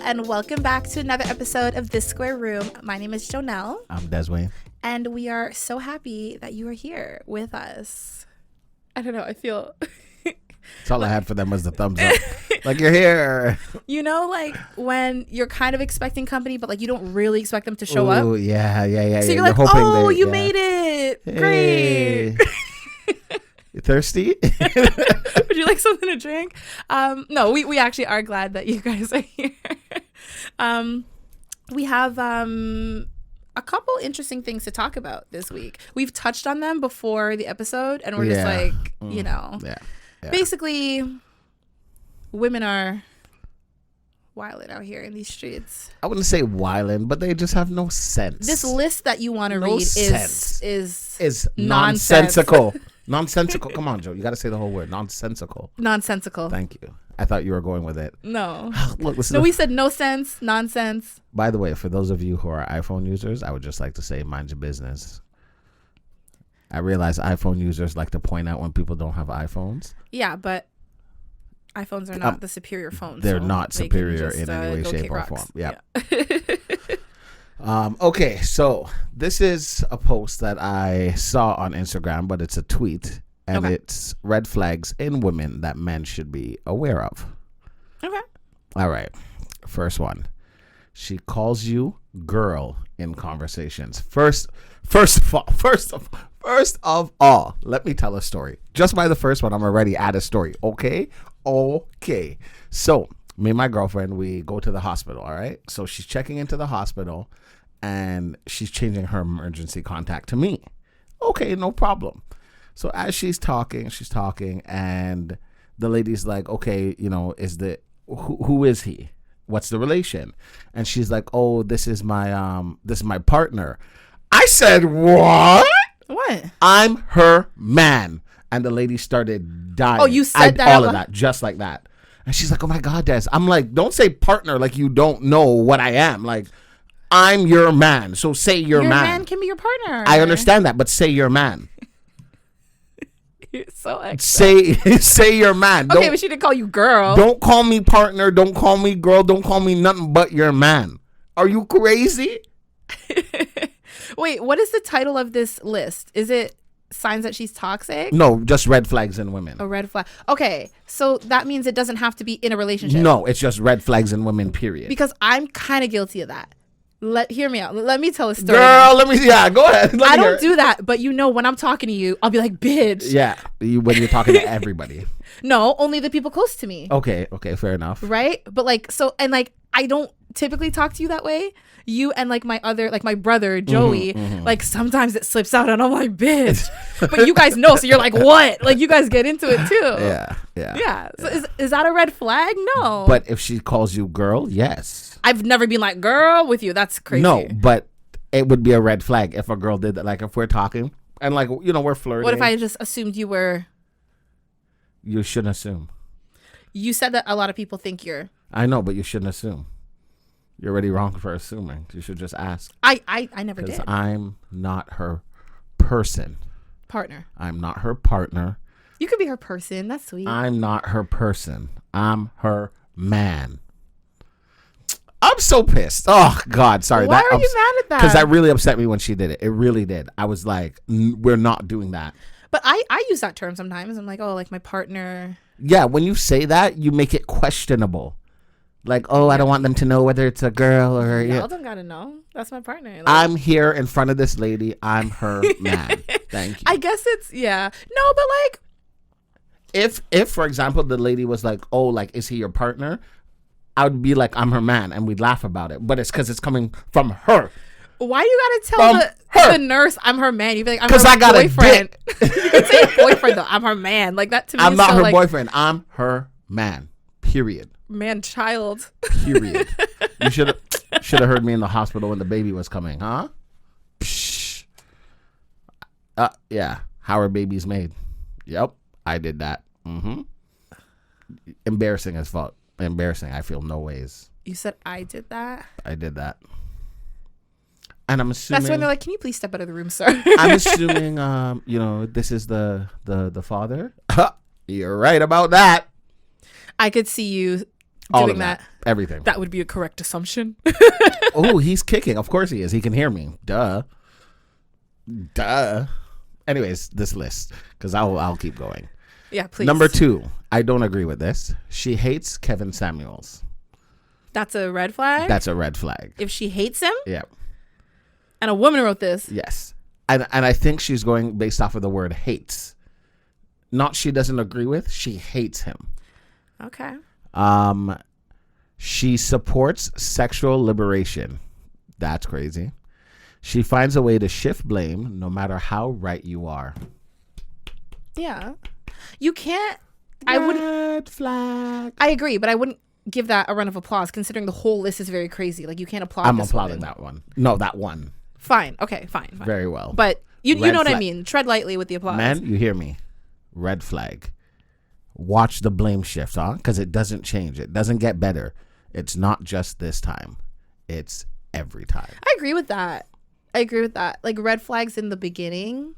and welcome back to another episode of This Square Room. My name is Jonel. I'm Deswayne. And we are so happy that you are here with us. I don't know, I feel... That's all I had for them was the thumbs up. Like, you're here. You know, like, when you're kind of expecting company, but, like, you don't really expect them to show up? Oh, yeah. So you're like, oh, you made it. Hey. Great. You thirsty? Would you like something to drink? No, we actually are glad that you guys are here. We have a couple interesting things to talk about this week. We've touched on them before the episode, and we're just like, you know. Yeah. Basically, women are wilding out here in these streets. I wouldn't say wilding, but they just have no sense. This list that you want to read is nonsensical. Nonsensical. Come on, Joe. You got to say the whole word. Nonsensical. Nonsensical. Thank you. I thought you were going with it. No. Look, no, we said no sense, nonsense. By the way, for those of you who are iPhone users, I would just like to say mind your business. I realize iPhone users like to point out when people don't have iPhones. Yeah, but iPhones are not the superior phones. They're so not superior in any way, shape, or form. Yeah. Okay, so this is a post that I saw on Instagram, but it's a tweet, and it's red flags in women that men should be aware of. Okay. All right. First one. She calls you girl in conversations. First of all, let me tell a story. Just by the first one, I'm already at a story. Okay. So me and my girlfriend, we go to the hospital. All right. So she's checking into the hospital and she's changing her emergency contact to me. Okay. No problem. So as she's talking and the lady's like, okay, you know, who is he? What's the relation? And she's like, oh, this is my partner. I said, what? What? I'm her man. And the lady started dying. Oh, you said that? All of that, just like that. And she's like, oh my God, Des. I'm like, don't say partner like you don't know what I am. Like, I'm your man. So say your man. Your man can be your partner. I understand that, but say your man. You're so extra. Say your man. Okay, but she didn't call you girl. Don't call me partner. Don't call me girl. Don't call me nothing but your man. Are you crazy? Wait, what is the title of this list? Is it signs that she's toxic? No, just red flags in women. A red flag. Okay, so that means it doesn't have to be in a relationship. No, it's just red flags in women, period. Because I'm kind of guilty of that. Hear me out. Let me tell a story. Girl, go ahead. I don't do that, but you know, when I'm talking to you, I'll be like, bitch. Yeah, when you're talking to everybody. No, only the people close to me. Okay, fair enough. Right? But like, so, and like, I don't typically talk to you that way. You and like my brother, Joey, like sometimes it slips out and I'm like, bitch. But you guys know, so you're like, what? Like you guys get into it too. Yeah. So is that a red flag? No. But if she calls you girl, yes. I've never been like girl with you. That's crazy. No, but it would be a red flag if a girl did that. Like if we're talking and like, you know, we're flirting. What if I just assumed you were? You shouldn't assume. You said that a lot of people think you're. I know, but you shouldn't assume. You're already wrong for assuming. You should just ask. I never did. Because I'm not her person. Partner. I'm not her partner. You could be her person. That's sweet. I'm not her person. I'm her man. I'm so pissed. Oh, God. Sorry. Why are you mad at that? Because that really upset me when she did it. It really did. I was like, we're not doing that. But I use that term sometimes. I'm like, oh, like my partner. Yeah, when you say that, you make it questionable. Like, oh, I don't want them to know whether it's a girl or... Y'all don't gotta know. That's my partner. Like, I'm here in front of this lady. I'm her man. Thank you. I guess it's... Yeah. No, but like... If, for example, the lady was like, oh, like, is he your partner? I would be like, I'm her man. And we'd laugh about it. But it's because it's coming from her. Why you gotta tell the nurse I'm her man? You'd be like, I'm her I got boyfriend. You could say boyfriend, though. I'm her man. Like, that to me I'm is not her like, boyfriend. I'm her man. Period. Man, child. Period. You should have heard me in the hospital when the baby was coming, huh? Psh. Yeah. How are babies made? Yep, I did that. Embarrassing as fuck. Embarrassing. I feel no ways. You said I did that? I did that. And I'm assuming that's when they're like, "Can you please step out of the room, sir?" I'm assuming, you know, this is the father. You're right about that. I could see you All doing of that. Everything. That would be a correct assumption. Oh, he's kicking. Of course he is. He can hear me. Duh. Anyways, this list, because I'll keep going. Yeah, please. Number 2, I don't agree with this. She hates Kevin Samuels. That's a red flag? That's a red flag. If she hates him? Yeah. And a woman wrote this? Yes. And I think she's going based off of the word hates. Not she doesn't agree with, she hates him. Okay. She supports sexual liberation. That's crazy. She finds a way to shift blame no matter how right you are. Yeah. You can't. Red flag. I agree, but I wouldn't give that a run of applause considering the whole list is very crazy. Like, you can't applaud I'm this applauding woman. that one. No, that one. Fine. Okay, fine. Very well. But you know what flag. I mean. Tread lightly with the applause. Man, you hear me. Red flag. Watch the blame shift, huh? Because it doesn't change. It doesn't get better. It's not just this time. It's every time. I agree with that. Like, red flags in the beginning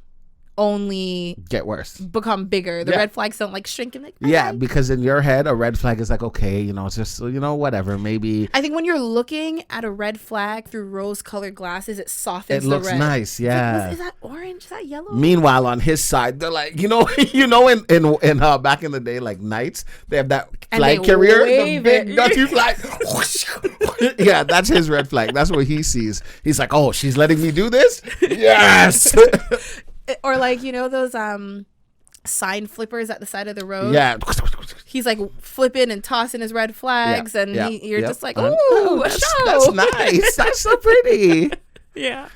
only get worse, become bigger. The red flags don't like shrink and like, yeah, because in your head a red flag is like, okay, it's just, whatever, maybe. I think when you're looking at a red flag through rose colored glasses, it softens it looks the red. nice. Yeah. Is that orange? Is that yellow? Meanwhile, on his side, they're like, in back in the day, like Knights, they have that flag carrier, the big dirty flag. Yeah, that's his red flag. That's what he sees. He's like, oh, she's letting me do this? Yes. Or like, those sign flippers at the side of the road. Yeah. He's like flipping and tossing his red flags, and you're just like, ooh, that's nice. That's so pretty. Yeah.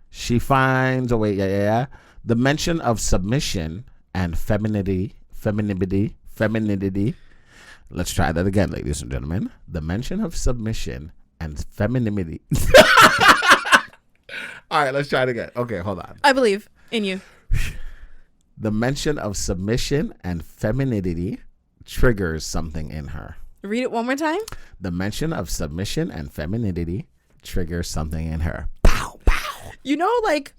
She finds the mention of submission and femininity. Let's try that again, ladies and gentlemen. The mention of submission and femininity. All right, let's try it again. Okay, hold on. I believe in you. The mention of submission and femininity triggers something in her. Read it one more time. The mention of submission and femininity triggers something in her. Pow, pow. Like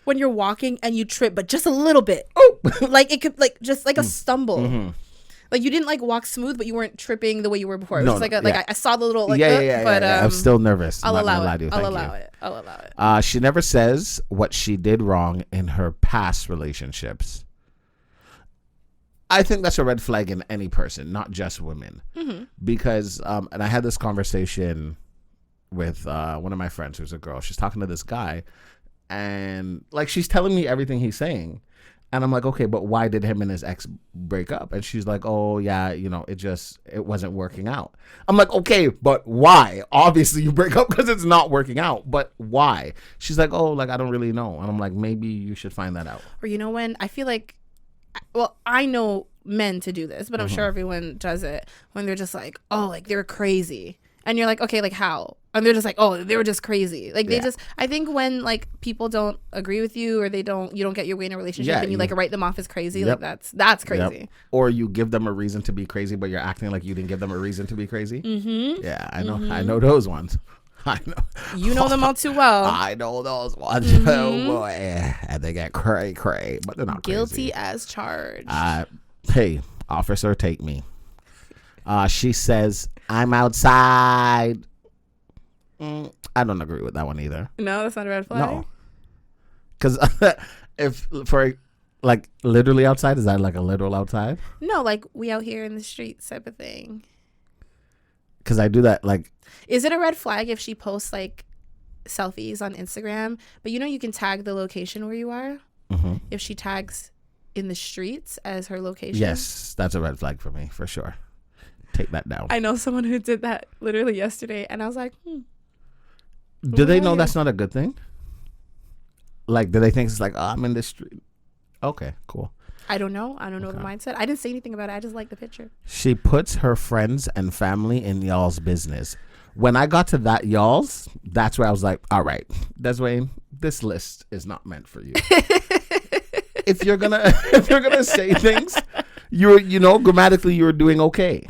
when you're walking and you trip, but just a little bit. Oh, like it could, like just like a stumble. Mm-hmm. Like you didn't like walk smooth, but you weren't tripping the way you were before. It was I saw the little but I'm still nervous. I'll allow it. I'll allow it. She never says what she did wrong in her past relationships. I think that's a red flag in any person, not just women. Mm-hmm. Because and I had this conversation with one of my friends who's a girl. She's talking to this guy, and like she's telling me everything he's saying. And I'm like, okay, but why did him and his ex break up? And she's like, oh, yeah, it wasn't working out. I'm like, okay, but why? Obviously, you break up because it's not working out. But why? She's like, oh, like, I don't really know. And I'm like, maybe you should find that out. Or when I feel like, well, I know men to do this, but I'm sure everyone does it when they're just like, oh, like, they're crazy. And you're like, okay, like how? And they're just like, oh, they were just crazy. Like I think when like people don't agree with you or you don't get your way in a relationship and you like write them off as crazy, like that's crazy. Yep. Or you give them a reason to be crazy, but you're acting like you didn't give them a reason to be crazy. Mm-hmm. Yeah, I know. Mm-hmm. I know those ones. I know. You know them all too well. I know those ones. Mm-hmm. Oh boy, and they get cray, but they're not guilty crazy. As charged. Hey, officer, take me. She says, I'm outside. I don't agree with that one either. No, that's not a red flag? No. Because if for like literally outside, is that like a literal outside? No, like we out here in the streets type of thing. Because I do that like. Is it a red flag if she posts like selfies on Instagram, but you can tag the location where you are? Mm-hmm. If she tags in the streets as her location? Yes, that's a red flag for me, for sure. Take that down. I know someone who did that literally yesterday, and I was like, Do they know that's not a good thing? Like, do they think it's like, oh, I'm in the street? Okay, cool. I don't know. I don't know the mindset. I didn't say anything about it. I just like the picture. She puts her friends and family in y'all's business. When I got to that y'all's, that's where I was like, all right, Deswayne, this list is not meant for you. If you're gonna say things, grammatically you're doing okay.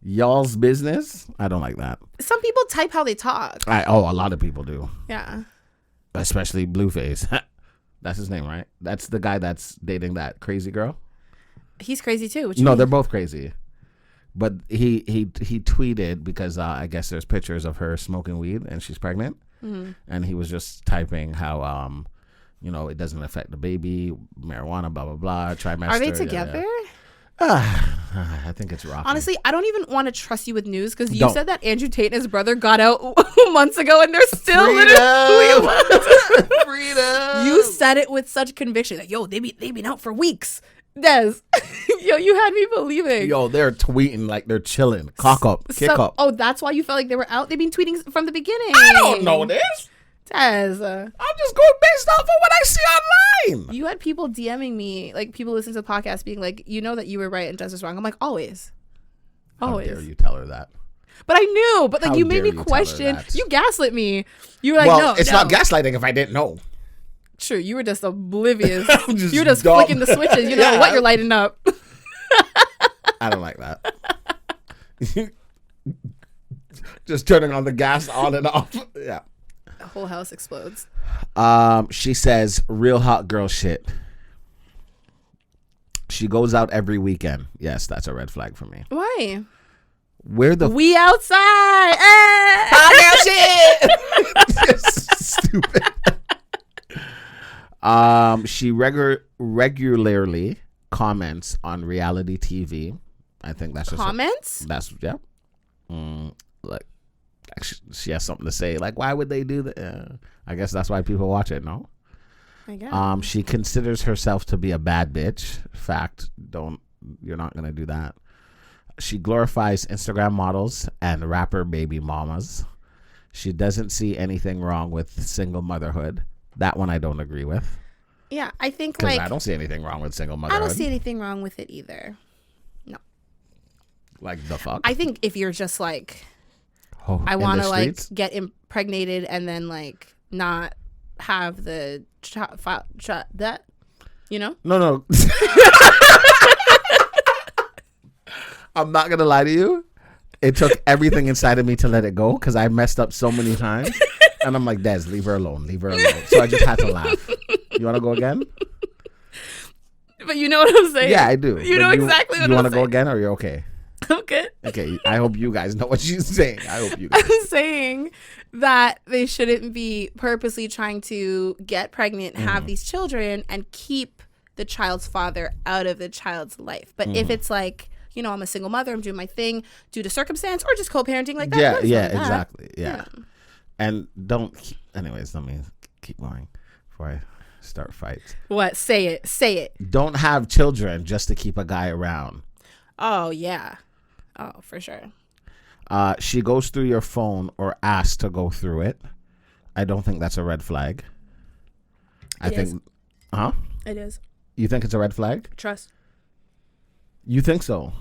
Y'all's business? I don't like that. Some people type how they talk. A lot of people do. Yeah. Especially Blueface. That's his name, right? That's the guy that's dating that crazy girl. He's crazy too. No, they're both crazy. But he tweeted because I guess there's pictures of her smoking weed and she's pregnant, and he was just typing how it doesn't affect the baby, marijuana, blah blah blah, trimester. Are they together? I think it's rocky. Honestly, I don't even want to trust you with news because you Don't. said that Andrew Tate and his brother got out months ago and they're still Freedom! literally. Freedom. You said it with such conviction. Like, yo, they been out for weeks. Des, yo, you had me believing. Yo, they're tweeting like they're chilling. Cock up, kick up. Oh, that's why you felt like they were out? They've been tweeting from the beginning. I don't know this. Des. I'm just going based off of what I see online. You had people DMing me, like people listening to the podcast being like, you know that you were right and Jess was wrong. I'm like, always. How dare you tell her that? But I knew, but like How you made dare me you tell her question. that? You gaslit me. You were like, Well, no, it's not gaslighting if I didn't know. True, you were just oblivious. Just You were just dumb. flicking the switches. You know Yeah. what you're lighting up. I don't like that. Just turning on the gas on and off. Yeah. The whole house explodes. She says real hot girl shit. She goes out every weekend. Yes, that's a red flag for me. Why? Where the We outside. hot girl shit? Stupid. She regularly comments on reality TV. I think that's just Comments? That's yeah. Like she has something to say. Like, why would they do that? I guess that's why people watch it. No. I guess. She considers herself to be a bad bitch. Fact. You're not gonna do that. She glorifies Instagram models and rapper baby mamas. She doesn't see anything wrong with single motherhood. That one I don't agree with. Yeah, I think Because like I don't see anything wrong with single I motherhood. don't see anything wrong with it either. No. Like the fuck? I think if you're just like in I the want to like streets? get impregnated and then like not have the that, you know? No. I'm not gonna lie to you. It took everything inside of me to let it go because I messed up so many times. And I'm like, Des, leave her alone. Leave her alone. So I just had to laugh. You want to go again? But you know what I'm saying? Yeah, I do. You But know exactly what you I'm want to go saying. again or you're okay? I'm good. Okay. I hope you guys know what she's saying. I hope you guys. I'm saying that they shouldn't be purposely trying to get pregnant, have these children, and keep the child's father out of the child's life. But if it's like, you know, I'm a single mother, I'm doing my thing due to circumstance or just co-parenting like that. Yeah, nothing wrong with that. exactly. Yeah. And anyways, let me keep going before I start fights. What? Say it. Say it. Don't have children just to keep a guy around. Oh, yeah. Oh, for sure. She goes through your phone or asks to go through it. I don't think that's a red flag. I think, It is. You think it's a red flag? Trust. You think so?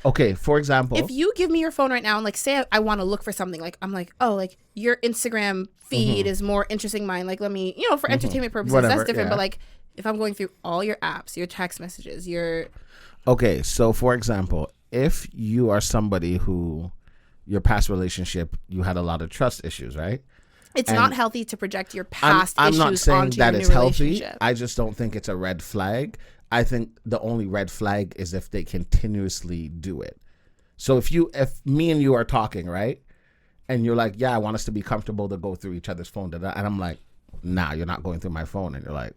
Okay, for example. If you give me your phone right now and like say I want to look for something, like I'm like, oh, like your Instagram feed is more interesting than mine. Like let me, you know, for entertainment purposes, Whatever, that's different. yeah. But like if I'm going through all your apps, your text messages, your Okay, so for example, if you are somebody who your past relationship, you had a lot of trust issues, right? it's And not healthy to project your past I'm issues not saying onto that your it's new healthy. relationship. I just don't think it's a red flag. I think the only red flag is if they continuously do it. So if me and you are talking, right? And you're like, yeah, I want us to be comfortable to go through each other's phone. And I'm like, nah, you're not going through my phone. And you're like,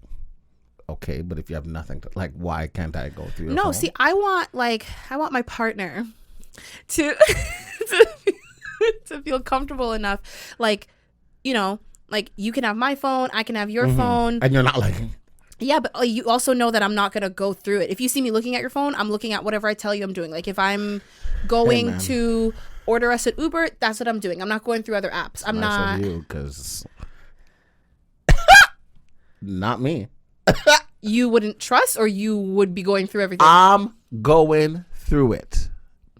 okay, but if you have nothing to, like, why can't I go through your phone? No, see, I want my partner to to feel comfortable enough, like, you know, like you can have my phone, I can have your phone. And you're not like... Yeah, but you also know that I'm not going to go through it. If you see me looking at your phone, I'm looking at whatever I tell you I'm doing. Like if I'm going to order us an Uber, that's what I'm doing. I'm not going through other apps. I'm not. Nice of you, because... not me. You wouldn't trust, or you would be going through everything? I'm going through it.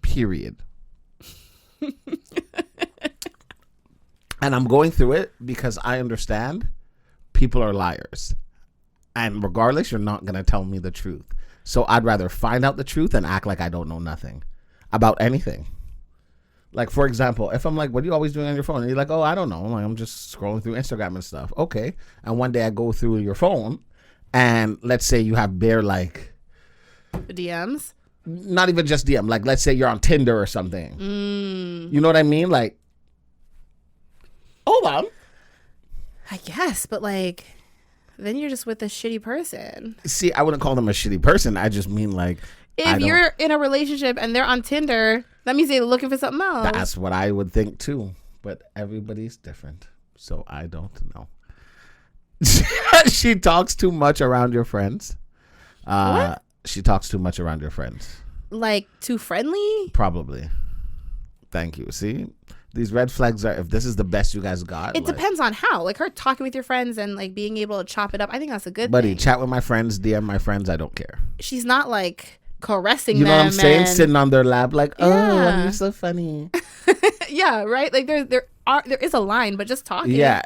Period. And I'm going through it because I understand people are liars. And regardless, you're not going to tell me the truth. So I'd rather find out the truth and act like I don't know nothing about anything. Like, for example, if I'm like, what are you always doing on your phone? And you're like, oh, I don't know. I'm like, I'm just scrolling through Instagram and stuff. Okay. And one day I go through your phone and let's say you have bare like... The DMs? not even just DM. Like, let's say you're on Tinder or something. You know what I mean? Like, hold on. I guess, but like, then you're just with a shitty person. See, I wouldn't call them a shitty person. I just mean like, if you're in a relationship and they're on Tinder, that means they're looking for something else. That's what I would think too. But everybody's different, so I don't know. She talks too much around your friends. What? She talks too much around your friends. Like, too friendly? Probably. Thank you. See, these red flags are, if this is the best you guys got. It depends on how. Like, her talking with your friends and like being able to chop it up. I think that's a good buddy, thing. chat with my friends, DM my friends. I don't care. She's not like caressing them. You know what I'm saying? and... Sitting on their lap like, oh, Yeah. you're so funny. Yeah, right? Like, there is a line, but just talking. Yeah.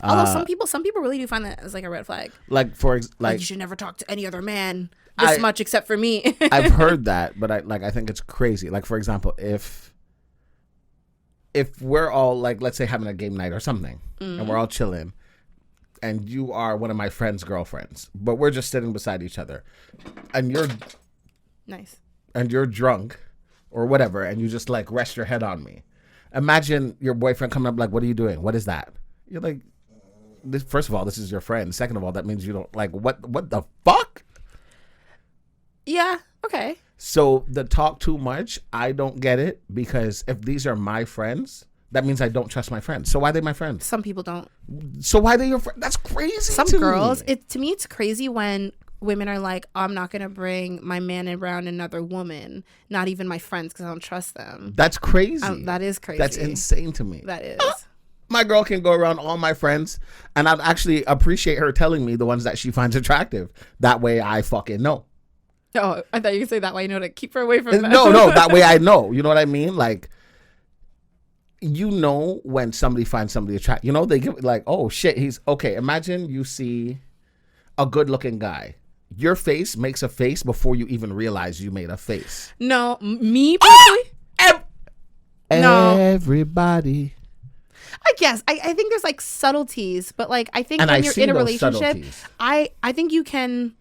Although some people really do find that as like a red flag. Like, like you should never talk to any other man this much except for me. I've heard that, but I think it's crazy. Like, for example, if we're all like, let's say having a game night or something, and we're all chilling, and you are one of my friend's girlfriends, but we're just sitting beside each other, and you're nice, and you're drunk or whatever, and you just like rest your head on me. Imagine your boyfriend coming up like, what are you doing? What is that? You're like, first of all, this is your friend. Second of all, that means you don't like, what the fuck? Yeah, okay. So the talk too much, I don't get it, because if these are my friends, that means I don't trust my friends. So why are they my friends? Some people don't. So why are they your friends? That's crazy. Some girls, to me, it's crazy when women are like, I'm not going to bring my man around another woman, not even my friends, because I don't trust them. That's crazy. That is crazy. That's insane to me. That is. My girl can go around all my friends, and I'd actually appreciate her telling me the ones that she finds attractive. That way I fucking know. Oh, I thought you could say that way I know to keep her away from them. No, that way I know. You know what I mean? Like, you know when somebody finds somebody attractive. You know, they give like, oh shit, he's okay. Imagine you see a good looking guy. Your face makes a face before you even realize you made a face. No, me personally? No. Everybody. I guess. I think there's like subtleties, but like I think when you're in a relationship, I think you can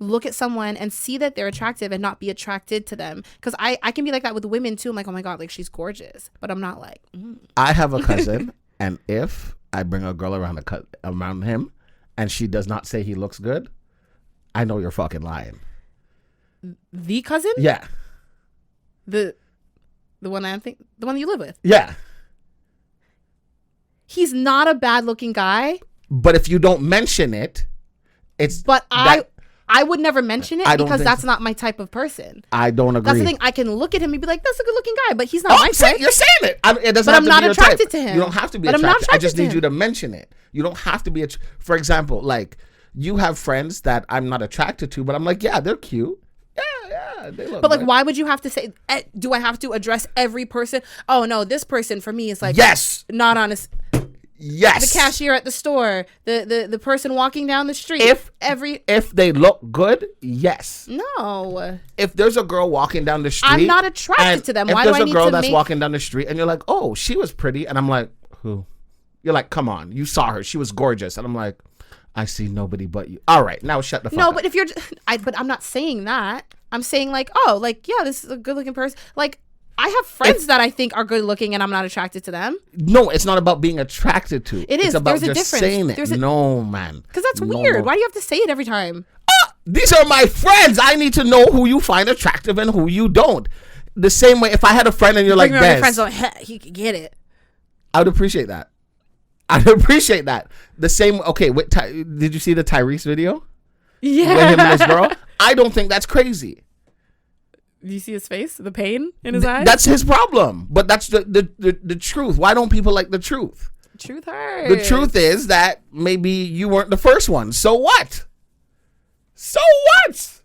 look at someone and see that they're attractive and not be attracted to them. Because I can be like that with women too. I'm like, oh my God, like she's gorgeous. But I'm not like, I have a cousin, and if I bring a girl around him and she does not say he looks good, I know you're fucking lying. The cousin? Yeah. The one the one you live with? Yeah. He's not a bad looking guy. But if you don't mention it, it's... But I would never mention it because that's not my type of person. I don't agree. That's the thing. I can look at him and be like, that's a good looking guy, but he's not my type. You're saying it. It doesn't but have I'm to not be attracted your type. to him. You don't have to be attracted. I just need you to mention it. You don't have to be... For example, like, you have friends that I'm not attracted to, but I'm like, yeah, they're cute. Yeah, they look But like, good. why would you have to say, do I have to address every person? Oh no, this person for me is like, yes, not honest. Yes. The cashier at the store, the person walking down the street. If they look good, yes. No. If there's a girl walking down the street, I'm not attracted to them. Why do I need to If there's a girl that's walking down the street and you're like, oh, she was pretty, and I'm like, who? You're like, come on, you saw her, she was gorgeous, and I'm like, I see nobody but you. All right, now shut the fuck up. No, but if you're, but I'm not saying that. I'm saying like, oh, like yeah, this is a good looking person. Like, I have friends that I think are good looking and I'm not attracted to them. No, it's not about being attracted to. It is. It's about There's a just difference. saying it. No, man. Because that's weird. Why do you have to say it every time? These are my friends. I need to know who you find attractive and who you don't. The same way, if I had a friend and you're like, Bez, friends don't, he could get it. I would appreciate that. I'd appreciate that. The same. Okay, did you see the Tyrese video? Yeah. With him and his girl? I don't think that's crazy. Do you see his face? The pain in his eyes? That's his problem. But that's the truth. Why don't people like the truth? Truth hurts. The truth is that maybe you weren't the first one. So what? So what?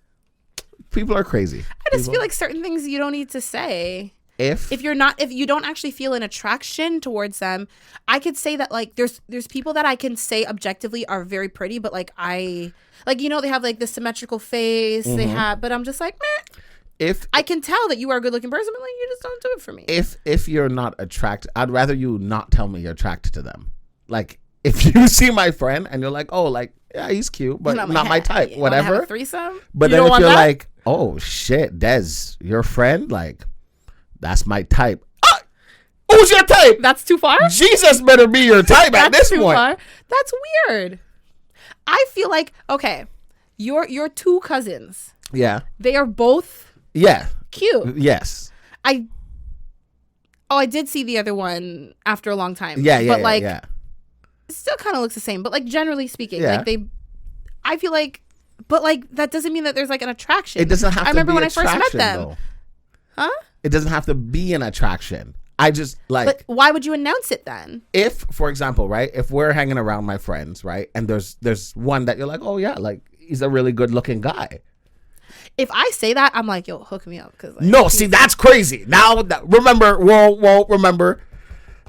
People are crazy. I just feel like certain things you don't need to say. If you don't actually feel an attraction towards them, I could say that like there's people that I can say objectively are very pretty, but like they have like the symmetrical face, they have, but I'm just like, meh. If I can tell that you are a good looking person, but like you just don't do it for me. If you're not attracted, I'd rather you not tell me you're attracted to them. Like if you see my friend and you're like, oh, like yeah, he's cute, but not my type. Whatever. Have a threesome? But then if you're like, Oh shit, Des, your friend? Like, that's my type. Who's your type? That's too far? Jesus better be your type at this too point. Far. That's weird. I feel like, okay, your two cousins. Yeah. They are both cute. Yes. I did see the other one after a long time. Yeah. It still kind of looks the same, but like generally speaking, like I feel like, but like that doesn't mean that there's like an attraction. It doesn't have to be. I remember when I first met them. Though. Huh? It doesn't have to be an attraction. I just like. But why would you announce it then? If, for example, right, if we're hanging around my friends, right, and there's one that you're like, oh yeah, like he's a really good looking guy. If I say that, I'm like, yo, hook me up, because like, no, see, that's crazy. Now, remember, remember.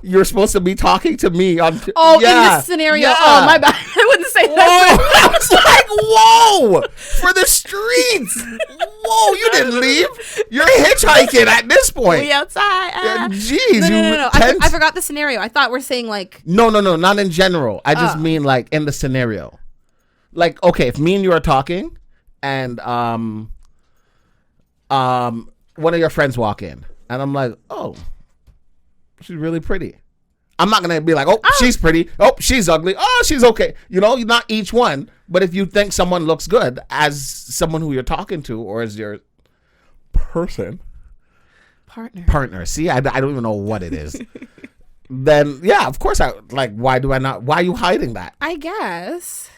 You're supposed to be talking to me on. In this scenario. Yeah. Oh, my bad. I wouldn't say that. I was like, whoa, for the streets. Whoa, you didn't leave. You're hitchhiking at this point. We outside. Jeez. No. I forgot the scenario. I thought we're saying like. No, not in general. I just mean like in the scenario. Like, okay, if me and you are talking, and one of your friends walk in, and I'm like, oh. She's really pretty. I'm not gonna be like, oh, she's pretty. Oh, she's ugly. Oh, she's okay. You know, not each one. But if you think someone looks good as someone who you're talking to, or as your partner. See, I don't even know what it is. Then yeah, of course I like. Why do I not? Why are you hiding that? I guess.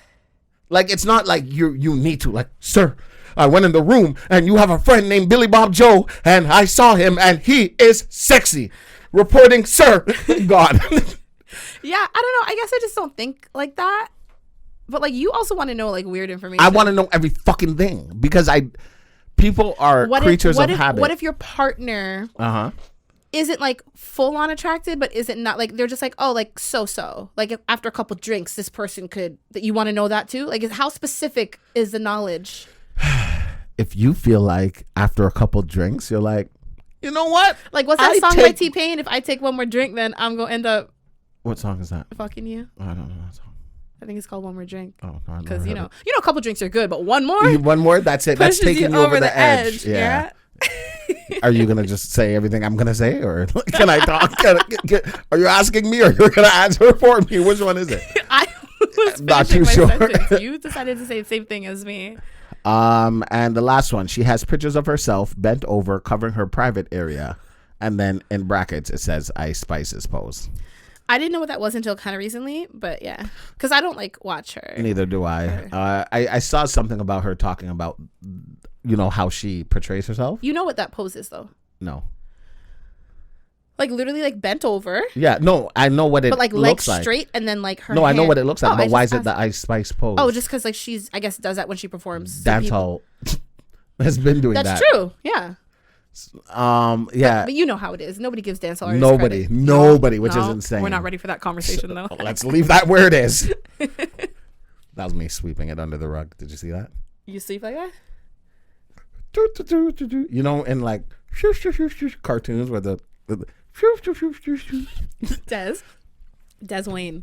Like, it's not like you need to, like, sir, I went in the room and you have a friend named Billy Bob Joe and I saw him and he is sexy. Reporting, sir. God. Yeah, I don't know. I guess I just don't think like that. But like, you also want to know like weird information. I want to know every fucking thing because people are creatures of habit. What if your partner isn't like full on attracted, but isn't not like, they're just like, oh, like so like if after a couple drinks, this person could, that you want to know that too? Like, how specific is the knowledge? If you feel like after a couple drinks, you're like, you know what? Like, what's that song by T-Pain? If I take one more drink, then I'm going to end up. What song is that? Fucking you. I don't know that song. I think it's called One More Drink. Oh, no. Because, you know, a couple drinks are good, but one more? One more? That's it. That's taking you over the edge. Yeah. Are you going to just say everything I'm going to say? Or can I talk? Are you asking me or you're going to answer for me? Which one is it? I was not too sure. You decided to say the same thing as me. And the last one, she has pictures of herself bent over, covering her private area, and then in brackets it says "Ice Spice's pose." I didn't know what that was until kind of recently, but yeah, because I don't like watch her. Neither do I. I saw something about her talking about, you know, how she portrays herself. You know what that pose is, though? No. Like literally like bent over. Yeah, no, I know what it looks like. But like legs straight and then like her No, hand. I know what it looks like, but why is it the Ice Spice pose? Oh, just because like she's, I guess, does that when she performs. Dancehall has been doing that. That's true, yeah. Yeah. But you know how it is. Nobody gives dancehall artists Nobody, credit. which is insane. We're not ready for that conversation, though. Let's leave that where it is. That was me sweeping it under the rug. Did you see that? You sleep like that? You know, in like cartoons where the Deswayne,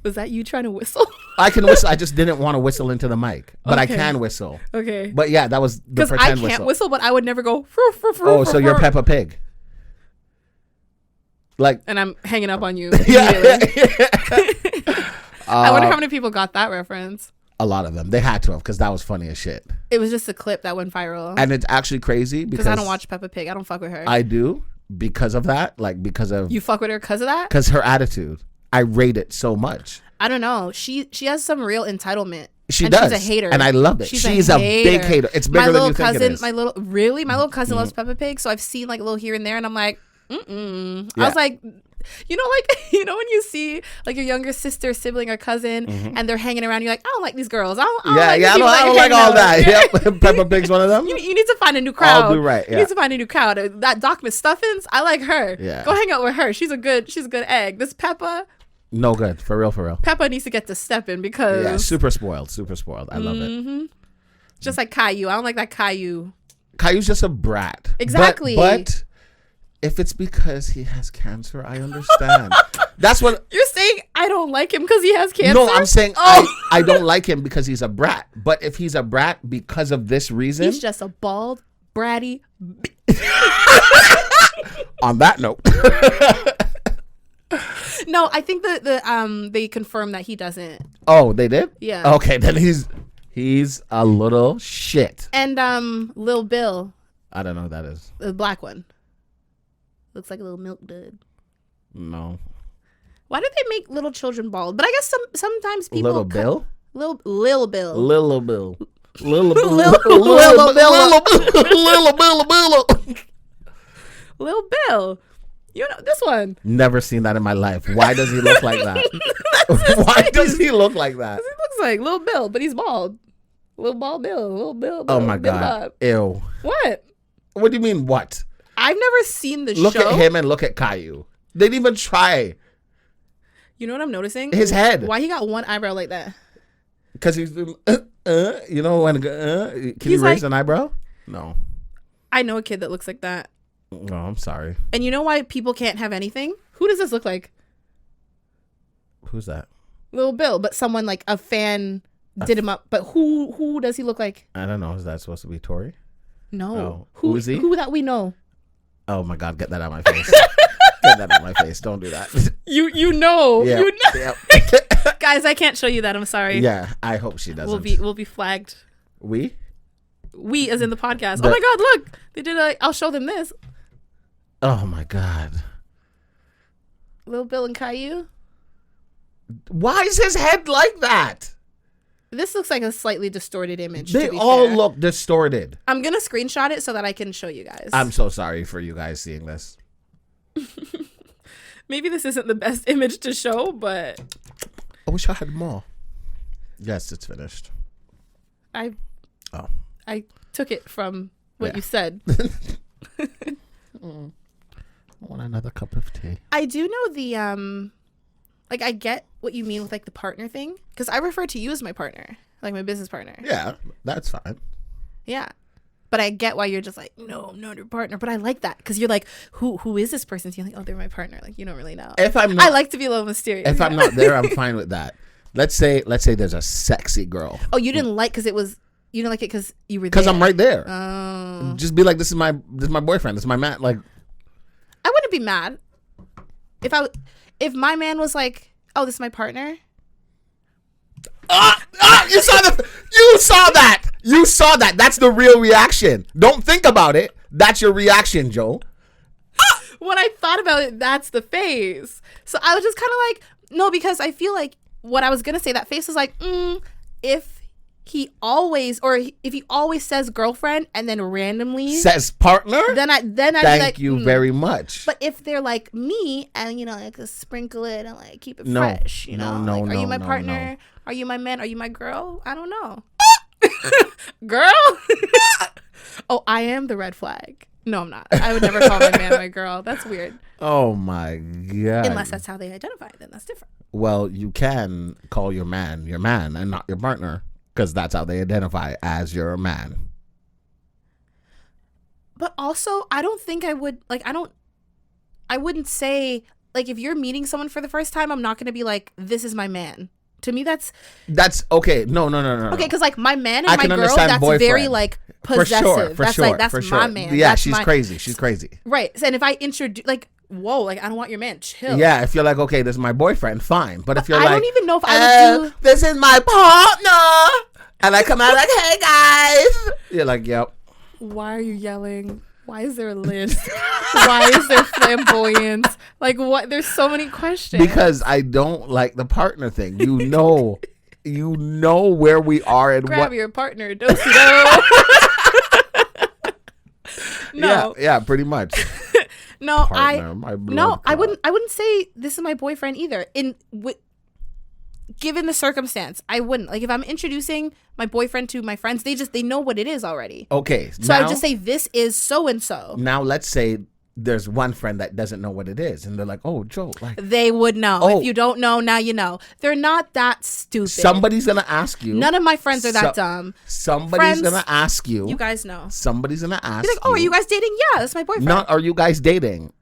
was that you trying to whistle? I can whistle. I just didn't want to whistle into the mic, but I can whistle. Okay. But yeah, that was the pretend whistle. I can't whistle, but I would never go. Oh, so you're Peppa Pig. Like, and I'm hanging up on you. Yeah. I wonder how many people got that reference. A lot of them. They had to have, because that was funny as shit. It was just a clip that went viral. And it's actually crazy because I don't watch Peppa Pig. I don't fuck with her. I do, because of that. Like, because of... You fuck with her because of that? Because her attitude. I rate it so much. I don't know. She has some real entitlement. She does. She's a hater. And I love it. She's a big hater. It's bigger than you think it is. My little cousin loves Peppa Pig. So I've seen like a little here and there and I'm like, Yeah. I was like, you know, like, you know, when you see like your younger sister, sibling, or cousin, and they're hanging around, you're like, I don't like these girls. I don't like all that. Yep. Peppa Pig's one of them. You need to find a new crowd. I'll do right. Yeah. You need to find a new crowd. That Doc Stuffins, I like her. Yeah. Go hang out with her. She's a good egg. This Peppa. No good. For real. Peppa needs to get to stepping because. Yeah, super spoiled. I love it. Just like Caillou. I don't like that Caillou. Caillou's just a brat. Exactly. But If it's because he has cancer, I understand. That's what You're saying I don't like him because he has cancer? No, I'm saying I don't like him because he's a brat. But if he's a brat because of this reason, he's just a bald, bratty. On that note. No, I think they confirmed that he doesn't. Oh, they did? Yeah. Okay, then he's a little shit. And Lil Bill. I don't know who that is. The black one. Looks like a little milk dud. No. Why do they make little children bald? But I guess sometimes people. Little Bill? Lil Bill. Little Bill. Little Bill. Lil Bill. You know this one. Never seen that in my life. Why does he look like that? Why does he look like that? He looks like Lil Bill, but he's bald. Lil Bald Bill. Lil Bill. Oh my Bill God. Bob. Ew. What? What do you mean what? I've never seen the Look show. at him and look at Caillou. They didn't even try. You know what I'm noticing? His head. Why he got one eyebrow like that? Because he's you know when can you raise an eyebrow? No. I know a kid that looks like that. Oh, I'm sorry. And you know why people can't have anything? Who does this look like? Who's that? Lil Bill, but someone like a fan did him up. But who does he look like? I don't know. Is that supposed to be Tori? No. Oh. Who is he? Who that we know? Oh my God! Get that out of my face. Get that out of my face. Don't do that. You know. Yeah. You know. Yep. Guys, I can't show you that. I'm sorry. Yeah. I hope she doesn't. We'll be flagged. We as in the podcast. Oh my God! Look, they did. I'll show them this. Oh my God. Lil Bill and Caillou. Why is his head like that? This looks like a slightly distorted image. They to be all fair. look distorted. I'm gonna screenshot it so that I can show you guys. I'm so sorry for you guys seeing this. Maybe this isn't the best image to show, but I wish I had more. Yes, it's finished. I took it from what Yeah. you said. I want another cup of tea. I do know the like I get what you mean with like the partner thing, because I refer to you as my partner, like my business partner. Yeah, that's fine. Yeah. But I get why you're just like, no, I'm not your partner. But I like that because you're like, who is this person? So you're like, oh, they're my partner. Like, you don't really know. If I'm not, I like to be a little mysterious. if I'm not there, I'm fine with that. Let's say there's a sexy girl. Oh, you didn't like because you didn't like it because you were there. Because I'm right there. Oh. Just be like, this is my boyfriend. This is my man. Like, I wouldn't be mad if my man was like, oh, this is my partner. You saw that. That's the real reaction. Don't think about it. That's your reaction, Joe. When I thought about it, that's the face. So I was just kind of like, no, because I feel like what I was gonna say, that face was like, if he always says girlfriend and then randomly Says partner. then I'd be Thank like, you very much. But if they're like me and like sprinkle it and like keep it No. fresh, No, like, are you my no, partner? no. Are you my man? Are you my girl? I don't know. Girl? Oh, I am the red flag. No, I'm not. I would never call my man my girl. That's weird. Oh my God. Unless that's how they identify, then that's different. Well, you can call your man and not your partner, because that's how they identify, as your man. But also, I don't think I would, like, I wouldn't say, like, if you're meeting someone for the first time, I'm not going to be like, this is my man. To me, that's okay. No. okay, because like my man I and my can girl, understand that's boyfriend. very like possessive. For sure. That's my man. Yeah, that's she's crazy. She's crazy. Right. And if I introduce, like, whoa, like I don't want your man. Chill. Yeah, if you're like, okay, this is my boyfriend, fine. But if you're I like, don't even know if I would do. this is my partner, and I come out like, hey guys, you're like, yep. Why are you yelling? Why is there a list? Why is there flamboyance? Like what? There's so many questions. Because I don't like the partner thing. You know where we are and grab what. your partner, do-si-do. No. Yeah, pretty much. No, Partner, my blood I clot. wouldn't say this is my boyfriend either. Given the circumstance, I wouldn't. Like if I'm introducing my boyfriend to my friends, they know what it is already. Okay, So I would just say this is so and so. Now let's say there's one friend that doesn't know what it is, and they're like, "Oh, Joe, like They would know. Oh. If you don't know, now you know. They're not that stupid. somebody's gonna ask you." None of my friends are that dumb. Somebody's Friends, gonna ask you. You guys know. Somebody's gonna ask Be like, oh, are you guys dating? Yeah, that's my boyfriend. Not, are you guys dating?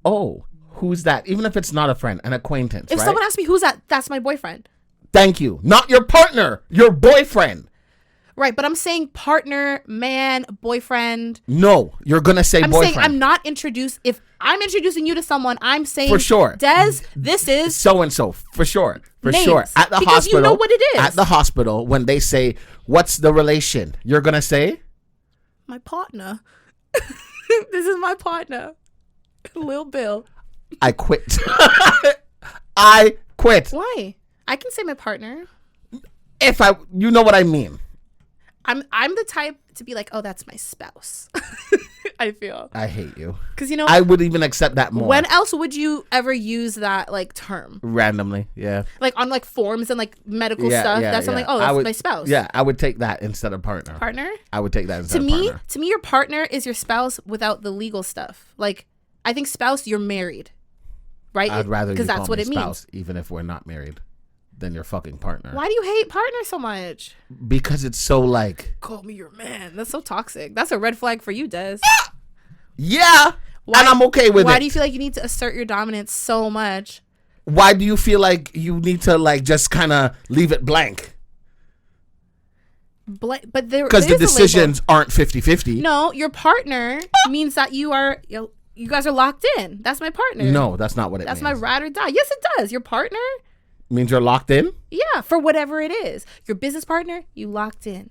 Oh, who's that? Even if it's not a friend, an acquaintance. If right? someone asks me who's that, that's my boyfriend. Thank you. Not your partner, your boyfriend. Right, but I'm saying partner, man, boyfriend. No, you're gonna say I'm boyfriend. saying I'm not introduced. If I'm introducing you to someone, I'm saying For sure. Des, this is so and so, for sure. For names, sure. At the because hospital. you know what it is. At the hospital, when they say, "What's the relation?" You're gonna say, my partner. This is my partner, Lil Bill. "I quit." I quit. Why? I can say my partner. If you know what I mean. I'm the type to be like, oh, that's my spouse. I feel. I hate you. Because, you know, I would even accept that more. when else would you ever use that, like, term? Randomly, yeah. Like, on, like, forms and, like, medical stuff. That's I'm like, oh, that's my spouse. Yeah, I would take that instead of partner. Partner? I would take that instead of partner. To me, your partner is your spouse without the legal stuff. Like, I think spouse, you're married. Right? I'd rather you because call that's what me it spouse, means. even if we're not married, than your fucking partner. Why do you hate partner so much? Because it's so like, call me your man. That's so toxic. That's a red flag for you, Des. yeah, and I'm okay with it. Why do you feel like you need to assert your dominance so much? Why do you feel like you need to like just kind of leave it blank? But there, Because the there's a decisions aren't 50-50. No, your partner means that you guys are locked in. That's my partner. No, that's not what it That's means. my ride or die. Yes, it does. Your partner? Means you're locked in? Yeah, for whatever it is. Your business partner, you locked in.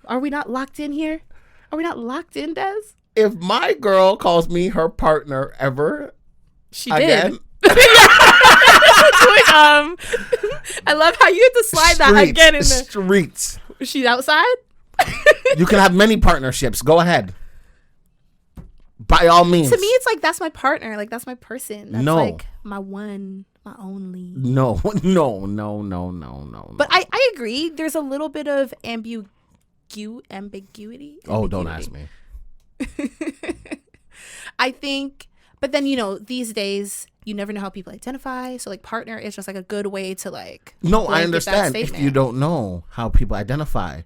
Are we not locked in here? Are we not locked in, Des? If my girl calls me her partner ever She again, did. I love how you had to slide that again in there. Streets. Was she outside? You can have many partnerships. Go ahead. By all means. To me, it's like, that's my partner. Like, that's my person. That's No. like my one, my only. No. But I agree. There's a little bit of ambiguity. Oh, don't ask me. I think, but then, these days, you never know how people identify. So, like, partner is just like a good way to, like, No, I blanket that understand if statement. you don't know how people identify.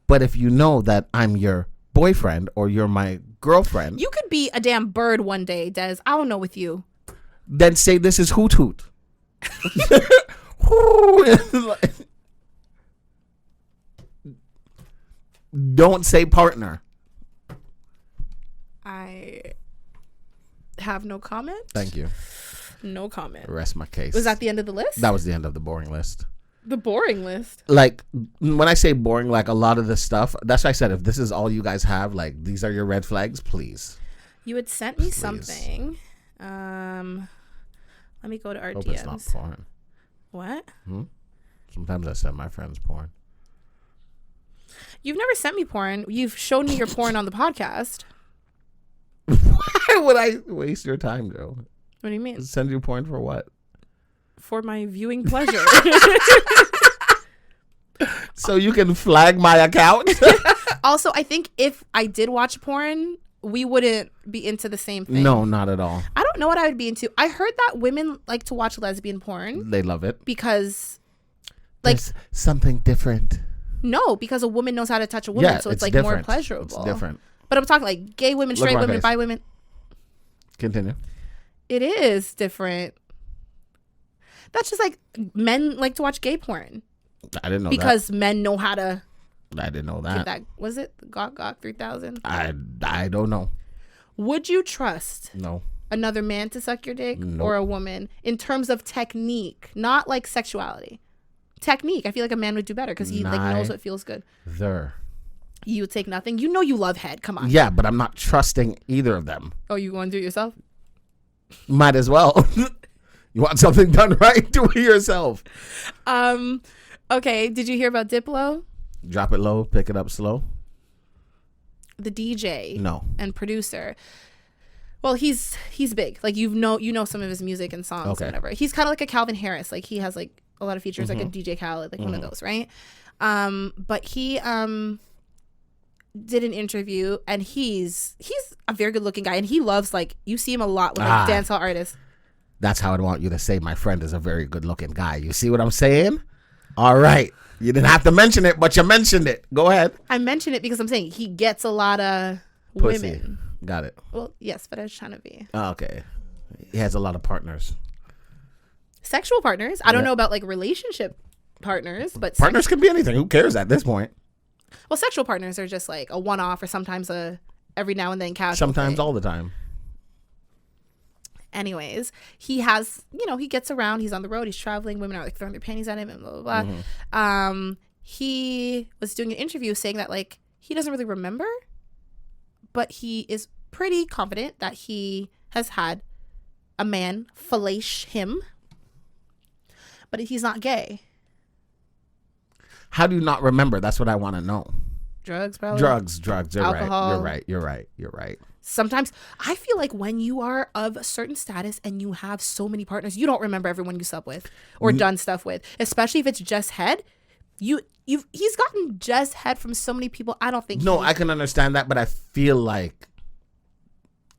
But if you know that I'm your boyfriend or you're my girlfriend, You could be a damn bird one day, Des. I don't know with you. then say this is Hoot Hoot. Don't say partner. I have no comment. Thank you. No comment. Rest my case. Was that the end of the list? That was the end of the boring list. The boring list. Like, when I say boring, like a lot of the stuff, that's why I said if this is all you guys have, like these are your red flags, please. You had sent me Please. something. Let me go to our Hope DMs. it's not porn. What? Sometimes I send my friends porn. You've never sent me porn. You've shown me your porn on the podcast. Why would I waste your time, Joe? What do you mean? Send you porn for what? For my viewing pleasure. So you can flag my account? Also, I think if I did watch porn, we wouldn't be into the same thing. No, not at all. I don't know what I would be into. I heard that women like to watch lesbian porn They love it. because, like, There's something different. no, because a woman knows how to touch a woman, Yeah, so it's like different. more pleasurable. It's different. But I'm talking like gay women, Look straight at my women, face. bi women. Continue. It is different. That's just like men like to watch gay porn I didn't know because men know how to that. I didn't know get that. that. Was it Gawk Gawk 3000? I don't know. Would you trust No. another man to suck your dick Nope. or a woman in terms of technique, not like sexuality? Technique. I feel like a man would do better because he like knows what feels good. There. You take nothing. You know you love head. Come on. Yeah, but I'm not trusting either of them. Oh, you want to do it yourself? Might as well. You want something done right? Do it yourself. Okay. Did you hear about Diplo? Drop it low, pick it up slow. The DJ. No. And producer. Well, he's big. Like you know some of his music and songs Okay. or whatever. He's kind of like a Calvin Harris. Like he has like a lot of features, like a DJ Khaled, like one of those, right? But he did an interview, and he's a very good looking guy, and he loves, like, you see him a lot with like dancehall artists. That's how I'd want you to say my friend is a very good looking guy. You see what I'm saying? All right. You didn't have to mention it, but you mentioned it. Go ahead. I mentioned it because I'm saying he gets a lot of Pussy. women. Got it. Well, yes, but I was trying to be. Oh, okay. He has a lot of partners. Sexual partners. I don't know about like relationship partners, but partners can be anything. Who cares at this point? Well, sexual partners are just like a one-off, or sometimes a every now and then casual. Sometimes thing. all the time. Anyways, he has, he gets around. He's on the road. He's traveling. Women are like throwing their panties at him and blah, blah, blah. Mm-hmm. He was doing an interview saying that like he doesn't really remember, but he is pretty confident that he has had a man fellate him, but he's not gay. How do you not remember? That's what I want to know. Drugs, probably. Drugs. You're Alcohol. right. You're right. Sometimes I feel like when you are of a certain status and you have so many partners, you don't remember everyone you slept with or done stuff with, especially if it's just head. He's gotten just head from so many people. I don't think. No, I can understand that, but I feel like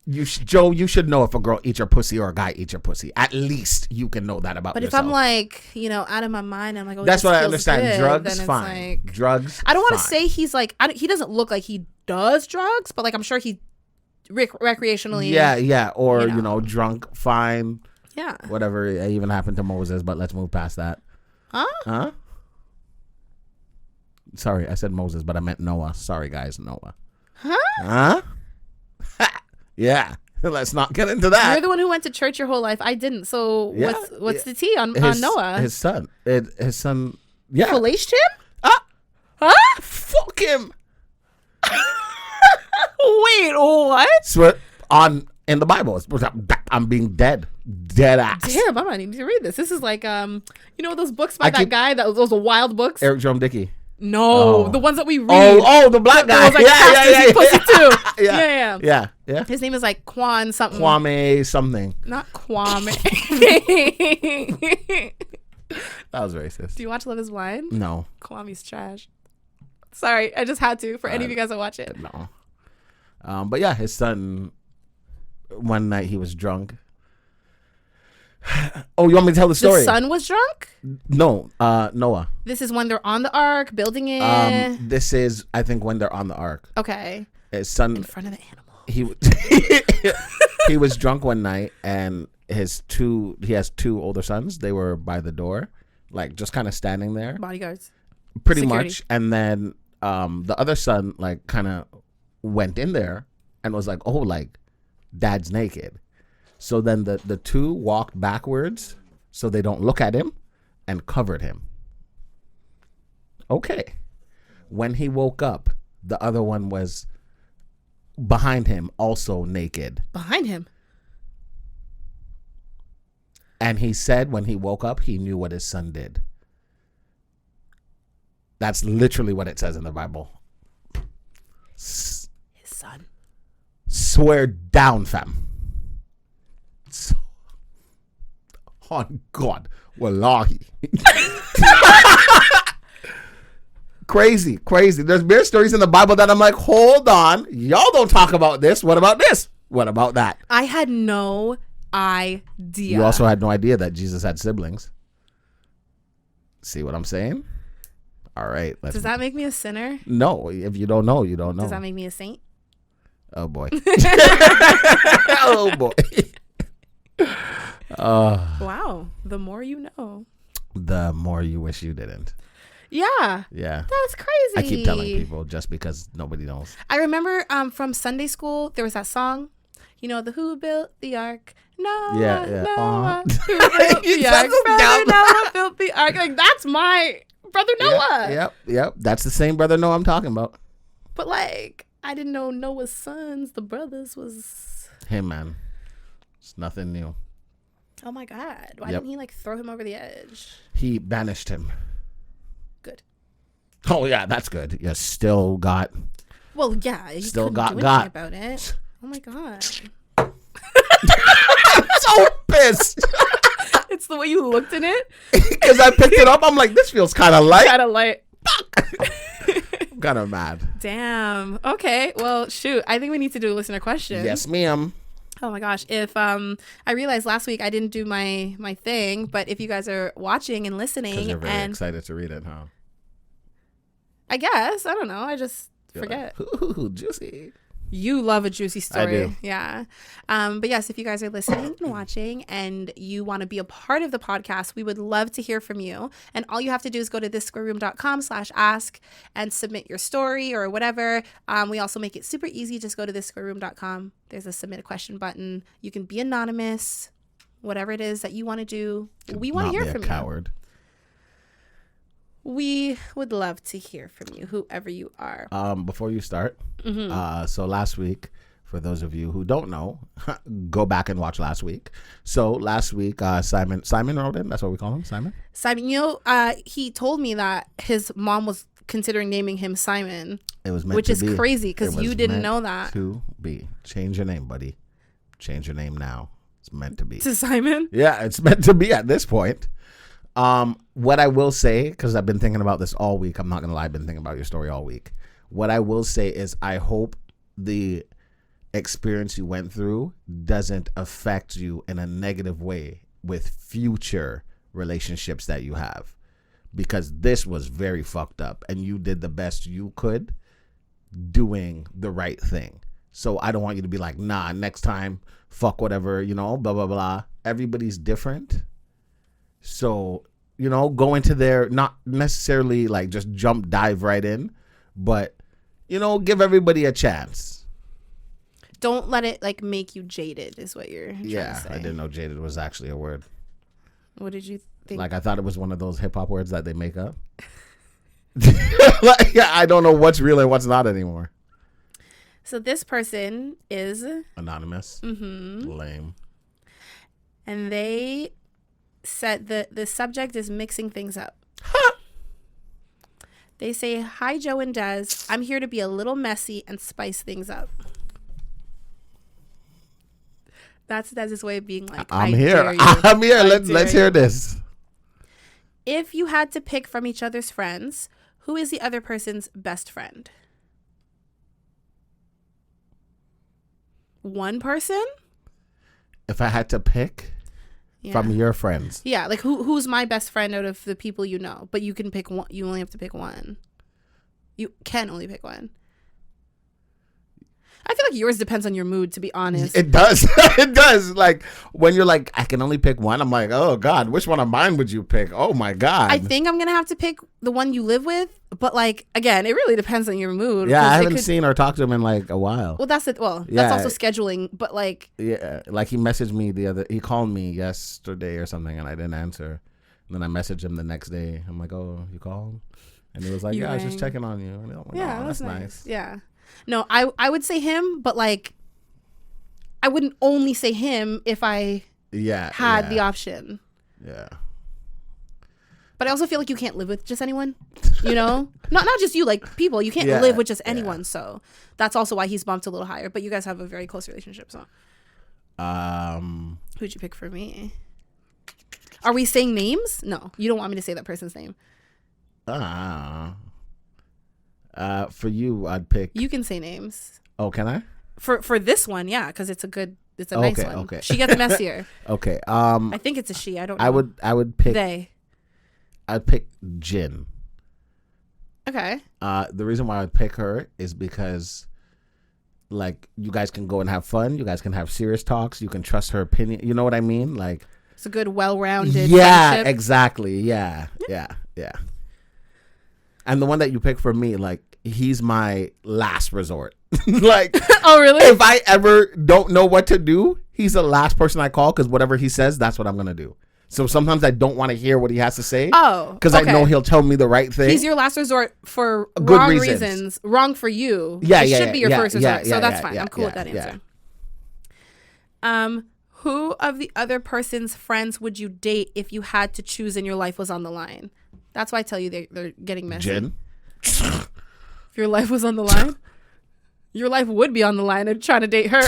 Joe, you should know if a girl eats your pussy or a guy eats your pussy. At least you can know that about yourself. But if I'm like, out of my mind, I'm like, oh, that's what I understand. Good, drugs, fine. Like, drugs. I don't want to say he's like, he doesn't look like he does drugs, but like I'm sure he recreationally. Yeah. Or drunk, fine. Yeah. Whatever. It even happened to Moses, but let's move past that. Huh? Sorry, I said Moses, but I meant Noah. Sorry, guys, Noah. Huh? Yeah. Let's not get into that. You're the one who went to church your whole life. I didn't. So what's the tea on Noah? His son. His son. Yeah. Fellaced him? Huh? Fuck him. Wait, what? So in the Bible, I'm being dead ass. Damn, I might need to read this. This is like those books by that guy, those wild books. Eric Jerome Dickey. No, the ones that we read. Oh, the black guy. Like pussy too. Yeah. His name is like Kwame something. Kwame something. Not Kwame. That was racist. Do you watch Love Is Blind? No. Kwame's trash. Sorry, I just had to for any of you guys that watch it. No. But yeah, his son. One night he was drunk. Oh, you want me to tell the story? The son was drunk? No, Noah. This is when they're on the ark, building it. This is, I think, when they're on the ark. Okay. His son. In front of the animal. He was drunk one night, and he has two older sons. They were by the door, like just kind of standing there. Bodyguards. Pretty Security. much. And then the other son, like, kind of went in there and was like, oh, like, dad's naked. So then the two walked backwards so they don't look at him and covered him. Okay. When he woke up, the other one was behind him, also naked. Behind him? And he said when he woke up, he knew what his son did. That's literally what it says in the Bible. His son. Swear down, fam. On God. Wallahi. Crazy. There's mere stories in the Bible that I'm like, hold on. Y'all don't talk about this. What about this? What about that? I had no idea. You also had no idea that Jesus had siblings. See what I'm saying? All right. Does that make me a sinner? No. If you don't know, you don't know. Does that make me a saint? Oh, boy. Oh, boy. Wow. The more you know. The more you wish you didn't. Yeah. That's crazy. I keep telling people just because nobody knows. I remember from Sunday school, there was that song, the Who Built the Ark? Noah, Noah. Who built the ark? Brother Noah built the ark. Like, that's my brother Noah. Yep. That's the same brother Noah I'm talking about. But like, I didn't know Noah's sons, the brothers, was him, man. It's nothing new. Oh my God. Why didn't he like throw him over the edge? He banished him. Good. Oh yeah, that's good. You still got. Well, yeah. He still got about it. Oh my God. I'm so pissed. It's the way you looked in it. Because I picked it up, I'm like, this feels kind of light. Kind of light. kind of mad. Damn. Okay. Well, shoot. I think we need to do a listener question. Yes, ma'am. Oh my gosh. If I realized last week I didn't do my thing, but if you guys are watching and listening, You're very and excited to read it, huh? I guess I don't know. I just forget. Like, ooh, juicy. You love a juicy story. I do. Yeah. But yes, if you guys are listening and watching and you want to be a part of the podcast, we would love to hear from you. And all you have to do is go to thissquareroom.com/ask and submit your story or whatever. We also make it super easy. Just go to thissquareroom.com. There's a submit a question button. You can be anonymous, whatever it is that you want to do. We want to hear from you. Coward. We would love to hear from you, whoever you are. Before you start, so last week, for those of you who don't know, go back and watch last week. So last week, Simon wrote in. That's what we call him, Simon. Simon, he told me that his mom was considering naming him Simon. It was meant which to is be. Crazy because you didn't know that. To be. Change your name, buddy. Change your name now. It's meant to be. To Simon? Yeah, it's meant to be at this point. What I will say, because I've been thinking about this all week, I'm not gonna lie, I've been thinking about your story all week. What I will say is I hope the experience you went through doesn't affect you in a negative way with future relationships that you have, because this was very fucked up and you did the best you could doing the right thing. So I don't want you to be like, nah, next time, fuck whatever, blah, blah, blah. Everybody's different. So, go into there, not necessarily like just dive right in, but, give everybody a chance. Don't let it like make you jaded is what you're trying to say. I didn't know jaded was actually a word. What did you think? Like, I thought it was one of those hip hop words that they make up. I don't know what's real and what's not anymore. So this person is anonymous. Lame. And they said the subject is mixing things up. They say, "Hi, Joe and Des. I'm here to be a little messy and spice things up." That's Dez's way of being like, I'm here. I'm here. Let's hear this. If you had to pick from each other's friends, who is the other person's best friend? One person? If I had to pick from your friends. Yeah, like who's my best friend out of the people you know? But you can pick one. You only have to pick one. You can only pick one. I feel like yours depends on your mood, to be honest. It does. It does. Like, when you're like, I can only pick one, I'm like, oh, God, which one of mine would you pick? Oh, my God. I think I'm going to have to pick the one you live with. But, like, again, it really depends on your mood. Yeah, I haven't seen or talked to him in, like, a while. Well, that's it. Well, that's also scheduling. But, like. Yeah, like, he messaged me he called me yesterday or something, and I didn't answer. And then I messaged him the next day. I'm like, oh, you called? And he was like, I was just checking on you. And I'm like, yeah, oh, that's nice. Yeah. No, I would say him, but like I wouldn't only say him if I had the option. Yeah. But I also feel like you can't live with just anyone, not just you, like people. You can't live with just anyone. So that's also why he's bumped a little higher. But you guys have a very close relationship. So who'd you pick for me? Are we saying names? No, you don't want me to say that person's name. For you, I'd pick. You can say names. Oh, can I? For this one, yeah, because it's a nice one. Okay. She gets messier. Okay. I think it's a she. I don't know. I would pick. I'd pick Jin. Okay. The reason why I'd pick her is because, like, you guys can go and have fun. You guys can have serious talks. You can trust her opinion. You know what I mean? Like, it's a good, well-rounded. Yeah, friendship. exactly. Yeah. And the one that you pick for me, like, he's my last resort. Like, oh, really? If I ever don't know what to do, he's the last person I call, because whatever he says, that's what I'm going to do. So sometimes I don't want to hear what he has to say. Oh, because I know he'll tell me the right thing. He's your last resort for good wrong reasons. Wrong for you. Yeah, it should be your first resort. So that's fine. I'm cool with that answer. Who of the other person's friends would you date if you had to choose and your life was on the line? That's why I tell you they're getting messy. Jen? If your life was on the line, your life would be on the line and trying to date her.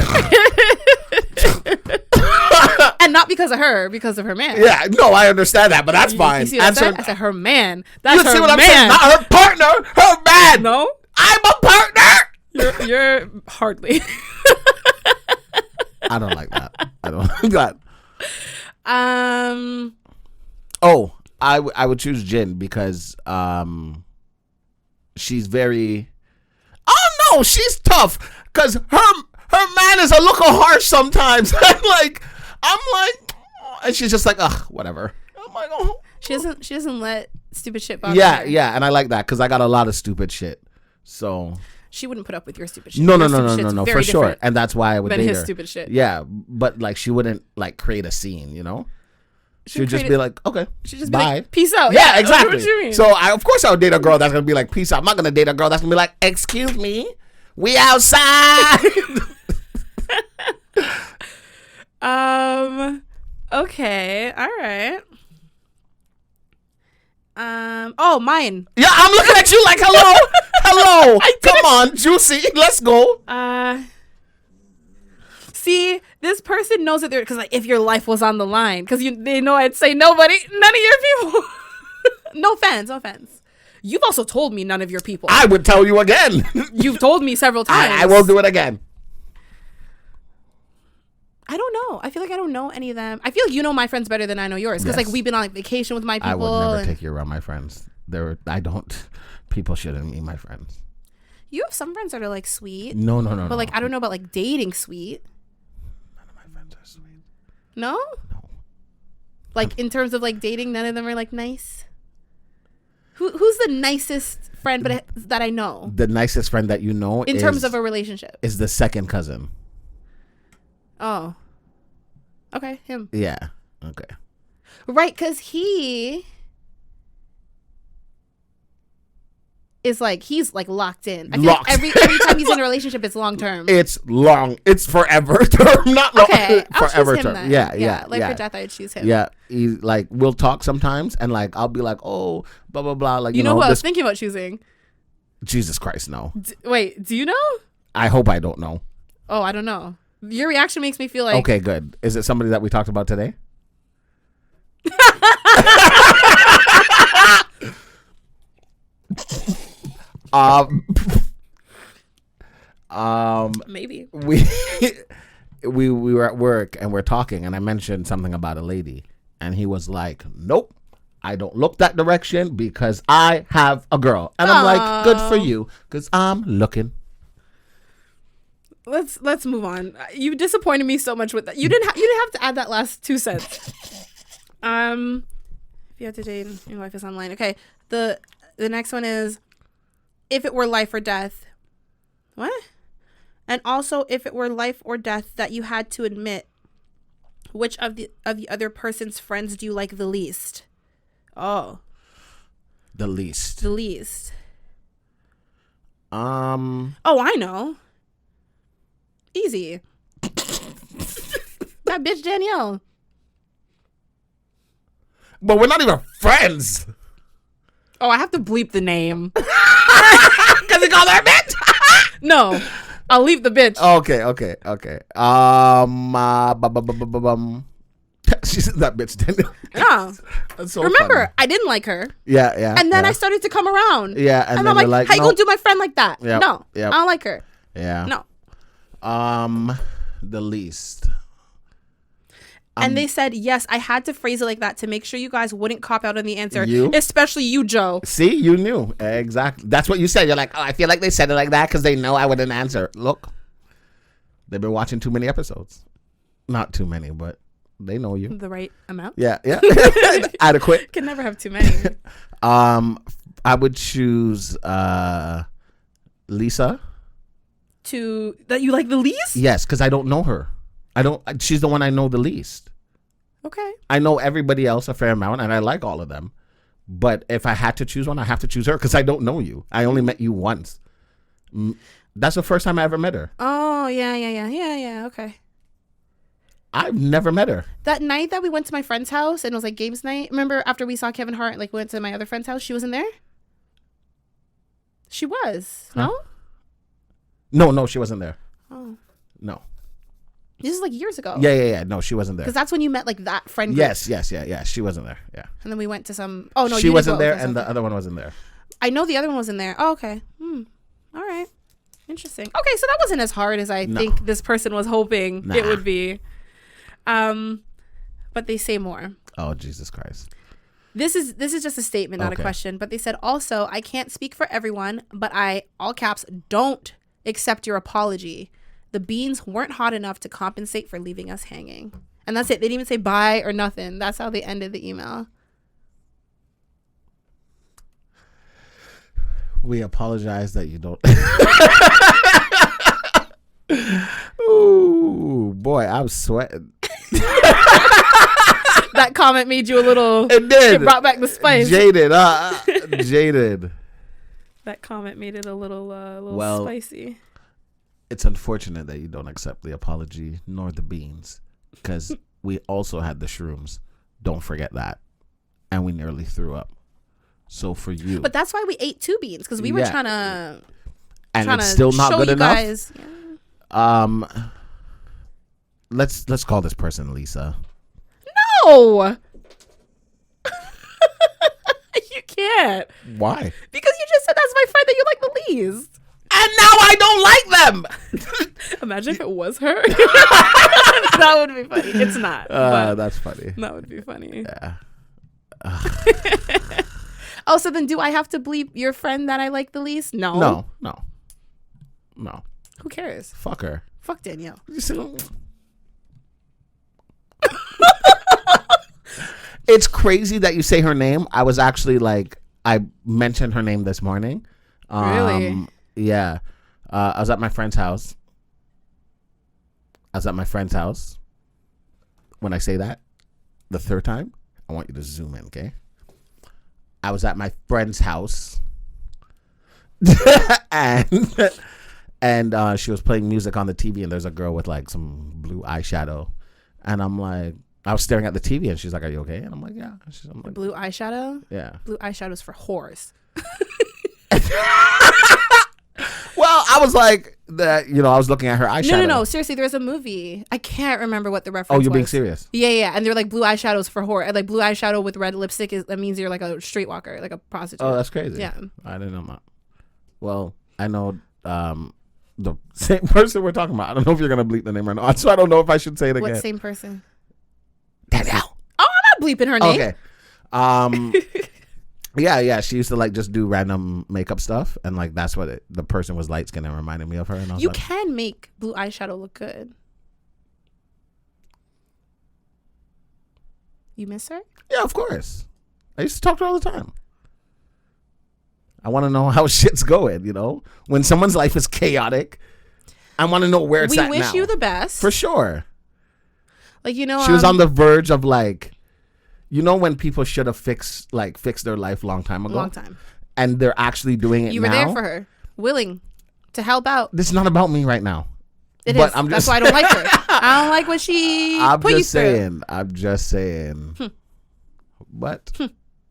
And not because of her, because of her man. Yeah, no, I understand that, but that's fine. You see what I said? I said her man. That's you her see what man. I'm saying? Not her partner, her man. No? I'm a partner. You're hardly. I don't like that. I don't like that. Oh, I would choose Jin because she's very. Oh no, she's tough because her man is a little harsh sometimes. I'm like, and she's just like, ugh, whatever. I'm like, oh. She doesn't let stupid shit bother her. Yeah, and I like that because I got a lot of stupid shit. So she wouldn't put up with your stupid shit. No, for sure. And that's why I would date his her. Stupid shit. Yeah, but like she wouldn't like create a scene, you know. She would just be like, okay, she'd just bye. be like, peace out. Yeah, exactly. What you mean? So of course I would date a girl that's gonna be like, peace out. I'm not gonna date a girl that's gonna be like, excuse me, we outside. Okay, all right. Oh, mine. Yeah, I'm looking at you like, hello. Come on, juicy. Let's go. See, this person knows that they're because like if your life was on the line, because they know I'd say nobody, none of your people. No offense. You've also told me none of your people. I would tell you again. You've told me several times. I will do it again. I don't know. I feel like I don't know any of them. I feel like you know my friends better than I know yours because like we've been on like vacation with my people. I would never take you around my friends. I don't. People shouldn't meet my friends. You have some friends that are like sweet. No. But like I don't know about like dating sweet. None of my friends are sweet. No? No. Like in terms of like dating, none of them are like nice. Who's the nicest friend that I know? The nicest friend that you know in terms of a relationship is the second cousin. Oh. Okay, him. Yeah. Okay. Right, because he is like, he's like locked in. I feel like every time he's in a relationship, it's long term. It's long. It's forever term, not long. Okay, I'll forever choose him term. then. Yeah. Like for death, I would choose him. Yeah. He like we'll talk sometimes, and like I'll be like, oh, blah blah blah. Like you know who I was thinking about choosing? Jesus Christ, no. Wait, do you know? I hope I don't know. Oh, I don't know. Your reaction makes me feel like okay, good. Is it somebody that we talked about today? maybe we were at work and we're talking and I mentioned something about a lady and he was like, nope, I don't look that direction because I have a girl. And I'm like, good for you because I'm looking. Let's move on. You disappointed me so much with that. You didn't have to add that last 2 cents. If you have to date your wife is online. Okay. The next one is if it were life or death. What? And also if it were life or death that you had to admit, which of the other person's friends do you like the least? Oh. The least. Oh, I know. Easy. That bitch Danielle. But we're not even friends. Oh, I have to bleep the name. Because he called her a bitch? No. I'll leave the bitch. Okay. She's that bitch Danielle. Yeah. That's so remember, funny. I didn't like her. Yeah. And then I started to come around. Yeah, and I'm like, how you gonna do my friend like that? Yep, No. yep. I don't like her. Yeah. No. The least. And they said, yes, I had to phrase it like that to make sure you guys wouldn't cop out on the answer. You? Especially you, Joe. See, you knew. Exactly. That's what you said. You're like, oh, I feel like they said it like that because they know I wouldn't answer. Look, they've been watching too many episodes. Not too many, but they know you. The right amount? Yeah. Adequate. Can never have too many. I would choose Lisa. That you like the least? Yes, because I don't know her. She's the one I know the least. Okay. I know everybody else a fair amount, and I like all of them. But if I had to choose one, I have to choose her because I don't know you. I only met you once. That's the first time I ever met her. Oh, yeah. Okay. I've never met her. That night that we went to my friend's house and it was like games night. Remember after we saw Kevin Hart, like we went to my other friend's house? She wasn't there? She was. Huh? No? No, she wasn't there. Oh. No. This is like years ago. Yeah. No, she wasn't there. Because that's when you met like that friend group. Yes. She wasn't there. Yeah. And then we went to some. Oh no, she wasn't there, and the other one wasn't there. I know the other one wasn't there. Oh, okay. All right. Interesting. Okay, so that wasn't as hard as I think this person was hoping it would be. But they say more. Oh, Jesus Christ. This is just a statement, not a question. But they said, also, I can't speak for everyone, but I, all caps, don't accept your apology. The beans weren't hot enough to compensate for leaving us hanging. And that's it. They didn't even say bye or nothing. That's how they ended the email. We apologize that you don't. Ooh, boy, I'm sweating. That comment made you a little. It did. It brought back the spice. Jaded. Jaded. That comment made it a little spicy. It's unfortunate that you don't accept the apology nor the beans, because we also had the shrooms. Don't forget that. And we nearly threw up. So for you. But that's why we ate 2 beans, because we were trying to. And it's still not good enough. Guys, yeah. Let's call this person Lisa. No. You can't. Why? Because you just said that's my friend that you like the least. And now I don't like them. Imagine if it was her. That would be funny. It's not. That's funny. That would be funny. Yeah. Oh, so then do I have to bleep your friend that I like the least? No. No. Who cares? Fuck her. Fuck Danielle. It's crazy that you say her name. I was actually I mentioned her name this morning. Really? Yeah. I was at my friend's house. When I say that, the third time, I want you to zoom in, okay? I was at my friend's house. and she was playing music on the TV, and there's a girl with some blue eyeshadow. And I'm like, I was staring at the TV, and she's like, "Are you okay?" And I'm like, "Yeah." I'm like, blue eyeshadow? Yeah. Blue eyeshadow is for whores. Well, I was like that. I was looking at her eyeshadow. No. Seriously, there's a movie. I can't remember what the reference was. Oh, you're being serious? Yeah. And they're like blue eyeshadows for whore. Like blue eyeshadow with red lipstick that means you're like a streetwalker, like a prostitute. Oh, that's crazy. Yeah. I didn't know that. Well, I know the same person we're talking about. I don't know if you're gonna bleep the name or not, so I don't know if I should say it again. What same person? Danielle. Oh, I'm not bleeping her name. Okay. Yeah. She used to just do random makeup stuff, and that's what the person was light skinned and reminded me of her. And I was you can make blue eyeshadow look good. You miss her? Yeah, of course. I used to talk to her all the time. I want to know how shit's going. When someone's life is chaotic, I want to know where it's at now. We wish you the best, for sure. She was on the verge of when people should have fixed their life long time ago. And they're actually doing it now. You were there for her, willing to help out. This is not about me right now. That's why I don't like her. I don't like what she put you through. I'm just saying. But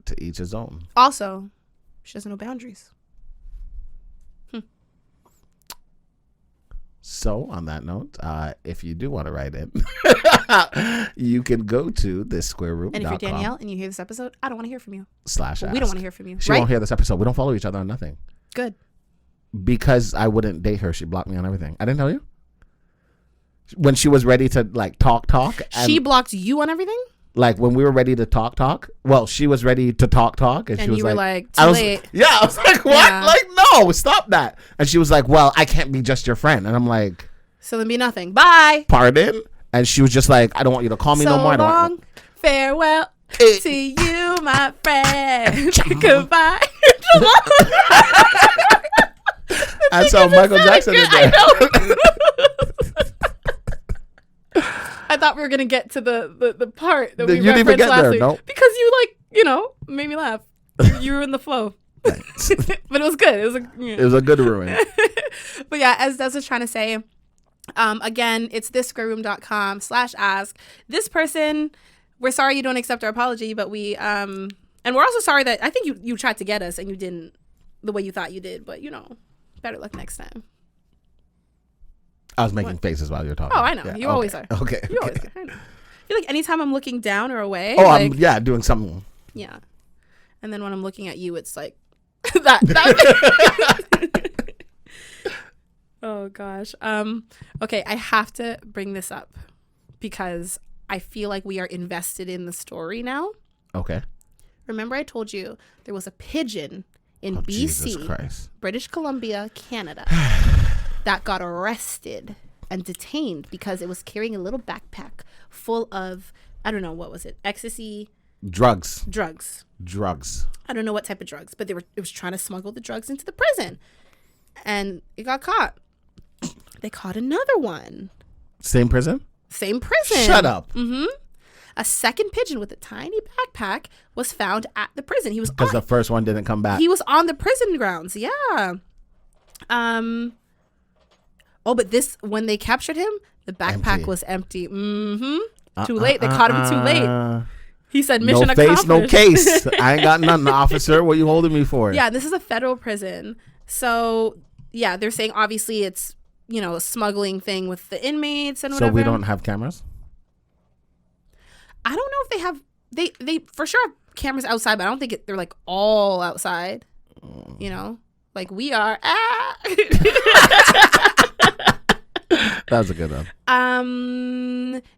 to each his own. Also, she doesn't know boundaries. So, on that note, if you do want to write in, you can go to thissquareroom.com. And if you're Danielle and you hear this episode, I don't want to hear from you. /ask. We don't want to hear from you. She won't hear this episode. We don't follow each other on nothing. Good. Because I wouldn't date her. She blocked me on everything. I didn't tell you? When she was ready to talk. She blocked you on everything? When we were ready to talk. Well, she was ready to talk. And she was you were like, too late. Yeah, I was like, what? Yeah. No, stop that. And she was like, well, I can't be just your friend. And I'm like. So then be nothing. Bye. Pardon? And she was just like, I don't want you to call me no more. I don't want you. Farewell to you, my friend. Goodbye. That's how Michael Jackson did that. I thought we were gonna get to the part that we you referenced last week. No? Because you made me laugh. You were in the flow. But it was good. It was a good ruin. But yeah, as Des was trying to say, again, it's thisquareroom.com /ask. This person, we're sorry you don't accept our apology, but we and we're also sorry that I think you tried to get us and you didn't the way you thought you did, but better luck next time. I was making faces while you were talking. Oh, I know. Yeah, you always are. Okay. You always are. I know. I feel like anytime I'm looking down or away. Oh, I'm doing something. Yeah. And then when I'm looking at you, it's like that. Oh gosh. Okay, I have to bring this up because I feel like we are invested in the story now. Okay. Remember I told you there was a pigeon in Jesus BC, Christ. British Columbia, Canada, that got arrested and detained because it was carrying a little backpack full of, I don't know, what was it? Ecstasy? Drugs. I don't know what type of drugs, but it was trying to smuggle the drugs into the prison. And it got caught. They caught another one. Same prison? Same prison. Shut up. Mm-hmm. A second pigeon with a tiny backpack was found at the prison. He was because the first one didn't come back. He was on the prison grounds. Yeah. Oh, but when they captured him, the backpack was empty. Mm-hmm. Too late. They caught him too late. He said, "Mission accomplished." No case. I ain't got nothing, officer. What are you holding me for? Yeah, this is a federal prison. So yeah, they're saying obviously it's a smuggling thing with the inmates and whatever. So we don't have cameras? I don't know if they have. They for sure have cameras outside, but I don't think they're like all outside. Like we are. That was a good one.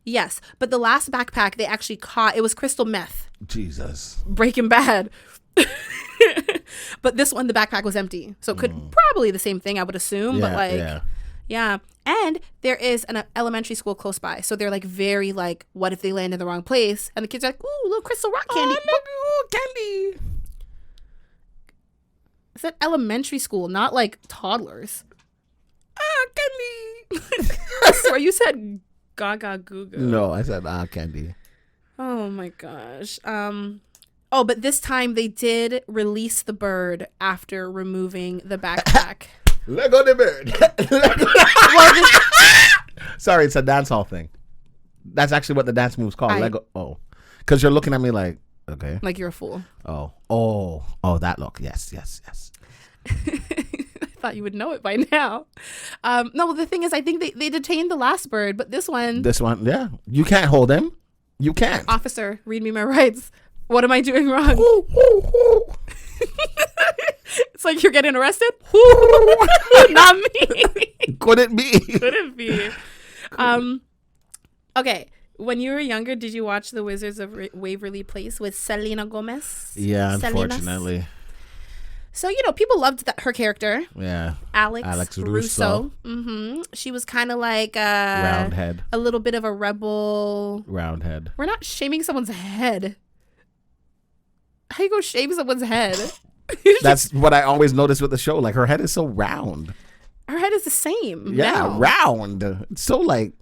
Yes, but the last backpack they actually caught, it was crystal meth. Jesus. Breaking Bad. But this one, the backpack was empty, so it could probably the same thing, I would assume. Yeah, but yeah. And there is an elementary school close by, so they're like very like, what if they land in the wrong place? And the kids are like, ooh, little crystal rock candy. Oh, candy. It's at elementary school, not like toddlers. Candy. I swear you said gaga goo goo. No, I said candy. Oh my gosh. Oh, but this time they did release the bird after removing the backpack. Let go the bird. Sorry, it's a dance hall thing. That's actually what the dance move's called. Let go. Oh, because you're looking at me like, okay, like you're a fool. Oh, that look. Yes. I thought you would know it by now. No, well, the thing is, I think they detained the last bird, but this one, yeah, you can't hold him. You can't. Officer, read me my rights. What am I doing wrong? It's like you're getting arrested. Not me. Couldn't be. Okay. When you were younger, did you watch The Wizards of Waverly Place with Selena Gomez? Yeah, unfortunately. So, people loved her character. Yeah. Alex Russo. Mm-hmm. She was kind of like roundhead. A little bit of a rebel. Roundhead. We're not shaming someone's head. How you go shave someone's head? That's what I always notice with the show. Like, her head is so round. Her head is the same. Yeah, now. round. It's so like...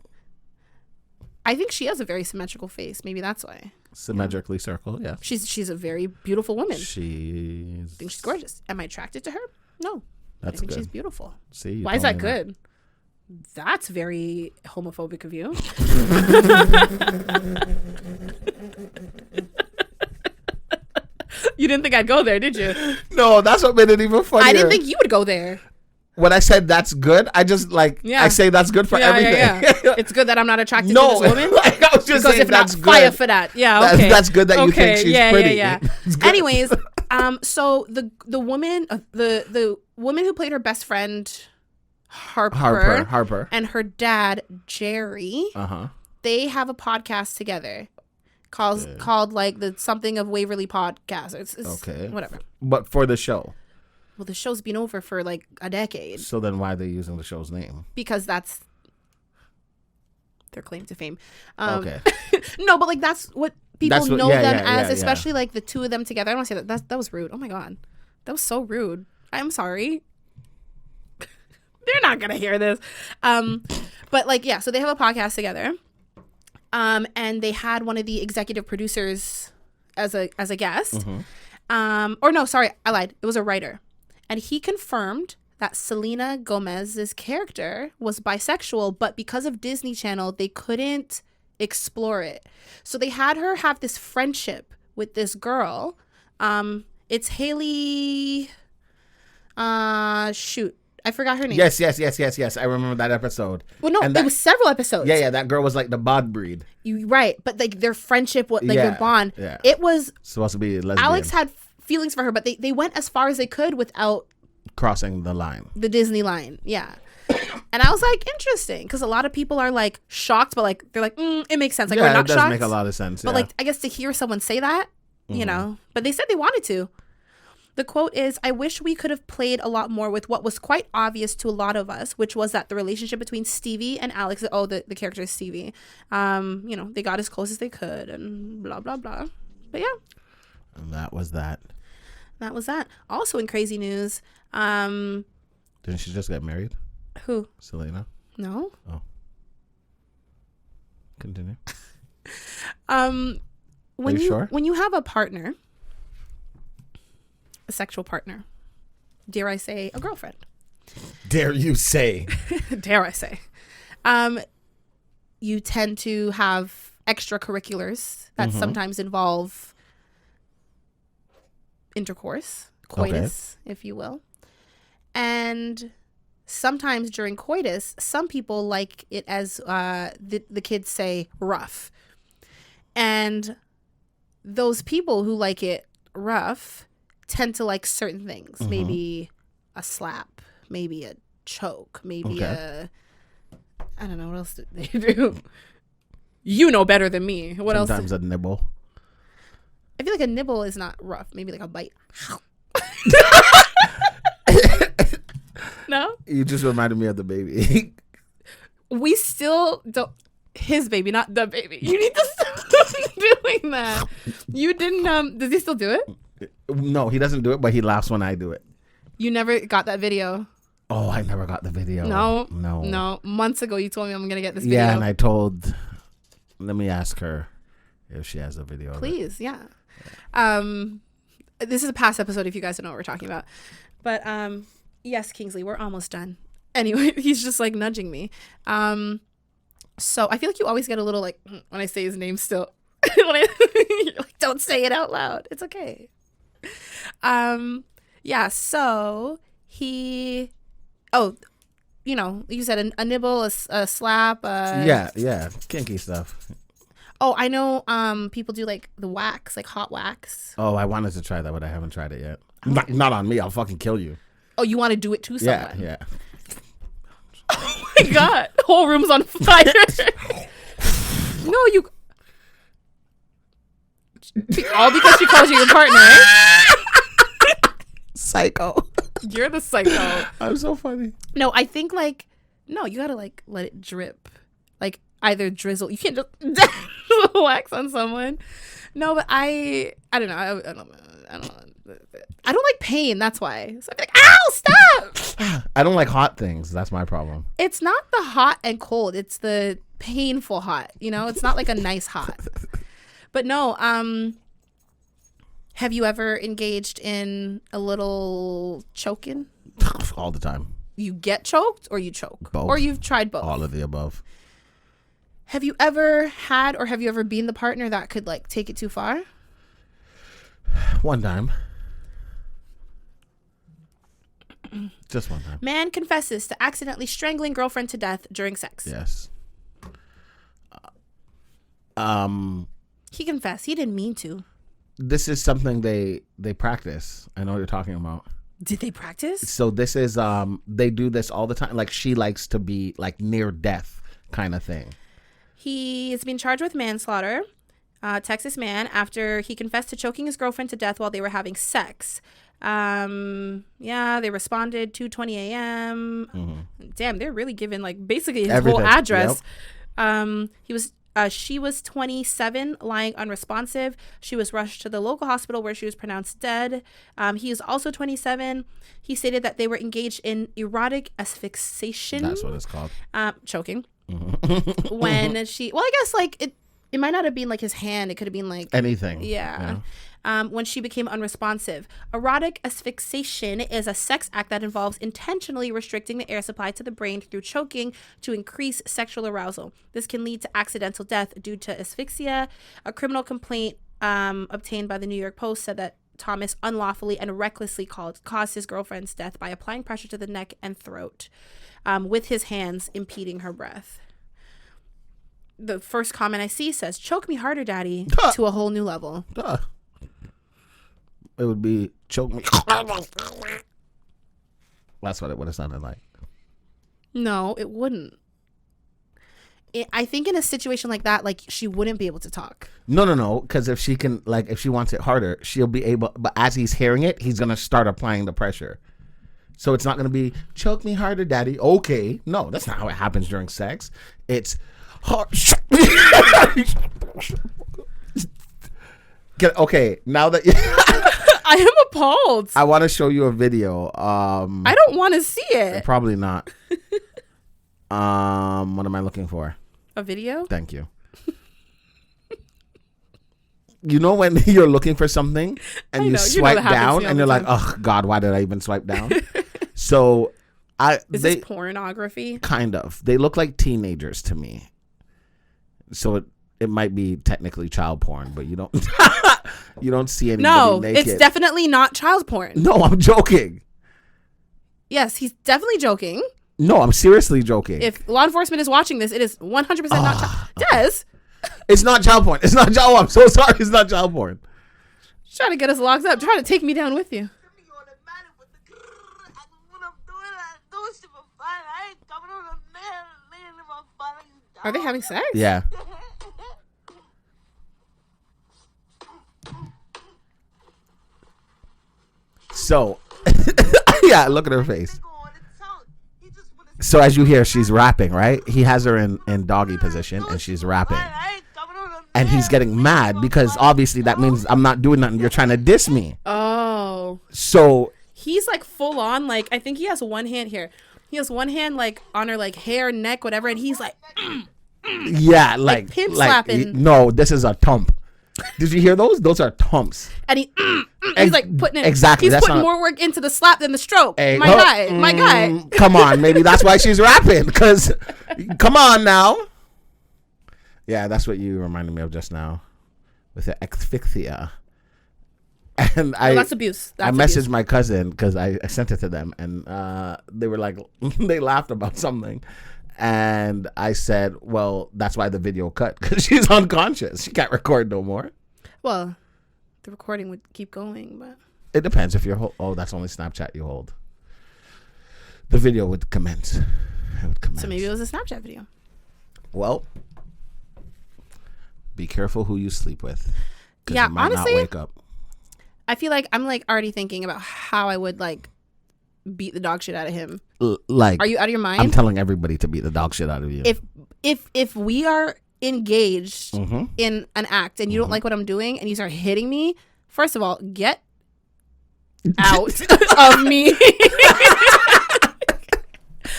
I think she has a very symmetrical face. Maybe that's why. Symmetrically circle, yeah. She's a very beautiful woman. I think she's gorgeous. Am I attracted to her? No. I think she's beautiful. See, why is that good? That's very homophobic of you. You didn't think I'd go there, did you? No, that's what made it even funnier. I didn't think you would go there. When I said that's good, I just I say that's good for everything. Yeah. It's good that I'm not attracted to this woman. Like, I was just because saying if that's not, good. fire for that. Yeah, okay. That's good that you think she's pretty. Yeah. Anyways, so the woman, the woman who played her best friend, Harper, and her dad Jerry, they have a podcast together called like the Something of Waverly podcast. It's okay, whatever. But for the show. Well, the show's been over for like a decade. So then why are they using the show's name? Because that's their claim to fame. Okay. No, but like that's what people know them as, especially like the two of them together. I don't want to say that. That was rude. Oh my God. That was so rude. I'm sorry. They're not going to hear this. But like, yeah, so they have a podcast together. And they had one of the executive producers as a guest. Or no, sorry, I lied. It was a writer. And he confirmed that Selena Gomez's character was bisexual, but because of Disney Channel, they couldn't explore it. So they had her have this friendship with this girl. It's Haley. Shoot. I forgot her name. Yes. I remember that episode. Well, no, it was several episodes. Yeah. That girl was like the bod breed. Right. But like their friendship, their bond. Yeah. It was supposed to be lesbian. Alex had feelings for her, but they went as far as they could without crossing the line. The Disney line. Yeah. And I was like, interesting, because a lot of people are like shocked, but like they're like, it makes sense. Like, we're Yeah, it not does shocked. make a lot of sense. But yeah. like, I guess to hear someone say that, you know, but they said they wanted to. The quote is, "I wish we could have played a lot more with what was quite obvious to a lot of us, which was that the relationship between Stevie and Alex," the character is Stevie, you know, they got as close as they could and blah, blah, blah. But yeah. And that was that. That was that. Also in crazy news, Didn't she just get married? who? Selena? No. Oh. Continue. When you sure? When you have a partner, a sexual partner, dare I say a girlfriend, Dare you say? dare I say, you tend to have extracurriculars that sometimes involve intercourse, coitus, if you will. And sometimes during coitus, some people like it as the kids say, rough. And those people who like it rough tend to like certain things. Maybe a slap, maybe a choke, maybe I don't know, what else do they do? You know better than me. What else? Sometimes a nibble. I feel like a nibble is not rough. Maybe like a bite. No? You just reminded me of the baby. We still don't. His baby, not the baby. You need to stop doing that. You didn't. Does he still do it? No, he doesn't do it, but he laughs when I do it. You never got that video. Oh, I never got the video. No. Months ago, you told me I'm gonna get this video. Yeah, and I told. Let me ask her if she has a video. Please, yeah. This is a past episode if you guys don't know what we're talking about. But yes, Kingsley, we're almost done. Anyway, he's just like nudging me. So I feel like you always get a little like when I say his name still. You're like, don't say it out loud. It's okay. Yeah, so he you know, you said a nibble, a slap, yeah, kinky stuff. Oh, I know people do like the wax, like hot wax. Oh, I wanted to try that, but I haven't tried it yet. Not on me. I'll fucking kill you. Oh, you want to do it to someone? Yeah. Oh my God. Whole room's on fire. No, you. All because she calls you your partner, right? Psycho. You're the psycho. I'm so funny. No, I think like, no, you gotta like let it drip. Like either drizzle. You can't just wax on someone. No, but I don't know. I don't know. I don't like pain. That's why. So I'm like, ow, stop. I don't like hot things. That's my problem. It's not the hot and cold. It's the painful hot. You know, it's not like a nice hot. But no, have you ever engaged in a little choking? All the time. You get choked or you choke? Both. Or you've tried both? All of the above. Have you ever had or have you ever been the partner that could like take it too far? One time. Just one time. Man confesses to accidentally strangling girlfriend to death during sex. Yes. He confessed. He didn't mean to. This is something they practice. I know what you're talking about. Did they practice? So this is they do this all the time. Like she likes to be like near death kind of thing. He has been charged with manslaughter. Texas man, after he confessed to choking his girlfriend to death while they were having sex. Yeah, they responded 2:20 a.m. Mm-hmm. Damn, they're really giving like basically his everything. Whole address. Yep. She was 27, lying unresponsive. She was rushed to the local hospital where she was pronounced dead. He is also 27. He stated that they were engaged in erotic asphyxiation. That's what it's called. Choking. Mm-hmm. When she, well, I guess like it might not have been like his hand. It could have been like anything. Yeah. When she became unresponsive. Erotic asphyxiation is a sex act that involves intentionally restricting the air supply to the brain through choking to increase sexual arousal. This can lead to accidental death due to asphyxia. A criminal complaint obtained by the New York Post said that Thomas unlawfully and recklessly caused his girlfriend's death by applying pressure to the neck and throat with his hands impeding her breath. The first comment I see says, "Choke me harder, daddy," to a whole new level. It would be choke me. That's what it would have sounded like. No, it wouldn't. I think in a situation like that, like she wouldn't be able to talk. No. Because if she can, like, if she wants it harder, she'll be able. But as he's hearing it, he's gonna start applying the pressure. So it's not gonna be choke me harder, daddy. Okay, no, that's not how it happens during sex. It's hard. Okay, now that I am appalled. I want to show you a video. I don't want to see it. Probably not. What am I looking for? A video? Thank you. You know when you're looking for something and you swipe down and you're like, oh God, why did I even swipe down? So Is this pornography? Kind of. They look like teenagers to me. So it might be technically child porn, but you don't you don't see anybody naked. It's definitely not child porn. No, I'm joking. Yes, he's definitely joking. No, I'm seriously joking. If law enforcement is watching this, it is 100% not child. Des. It's not child porn. It's not child. I'm so sorry. It's not child porn. Trying to get us locked up. Trying to take me down with you. Are they having sex? Yeah. So, yeah, look at her face. So as you hear, she's rapping, right? He has her in doggy position and she's rapping. And he's getting mad because obviously that means I'm not doing nothing. You're trying to diss me. Oh. So. He's like full on, like, I think he has one hand here. He has one hand like on her like hair, neck, whatever. And he's like. Yeah, like pimp slapping. No, this is a thump. Did you hear those? Those are thumps. And he's like putting it. Exactly. He's putting more work into the slap than the stroke. Hey, my guy. Come on, maybe that's why she's rapping. Because, come on now. Yeah, that's what you reminded me of just now, with the asphyxia. And that's abuse. I messaged my cousin because I sent it to them, and they were like, they laughed about something. And I said, well, that's why the video cut, because she's unconscious. She can't record no more. Well, the recording would keep going, but. It depends if you're, that's only Snapchat you hold. The video would commence. So maybe it was a Snapchat video. Well, be careful who you sleep with. Yeah, you might honestly, not wake up. I feel like I'm like already thinking about how I would like beat the dog shit out of him. Like, are you out of your mind? I'm telling everybody to beat the dog shit out of you. If we are engaged in an act and you don't like what I'm doing and you start hitting me, first of all, get out of me.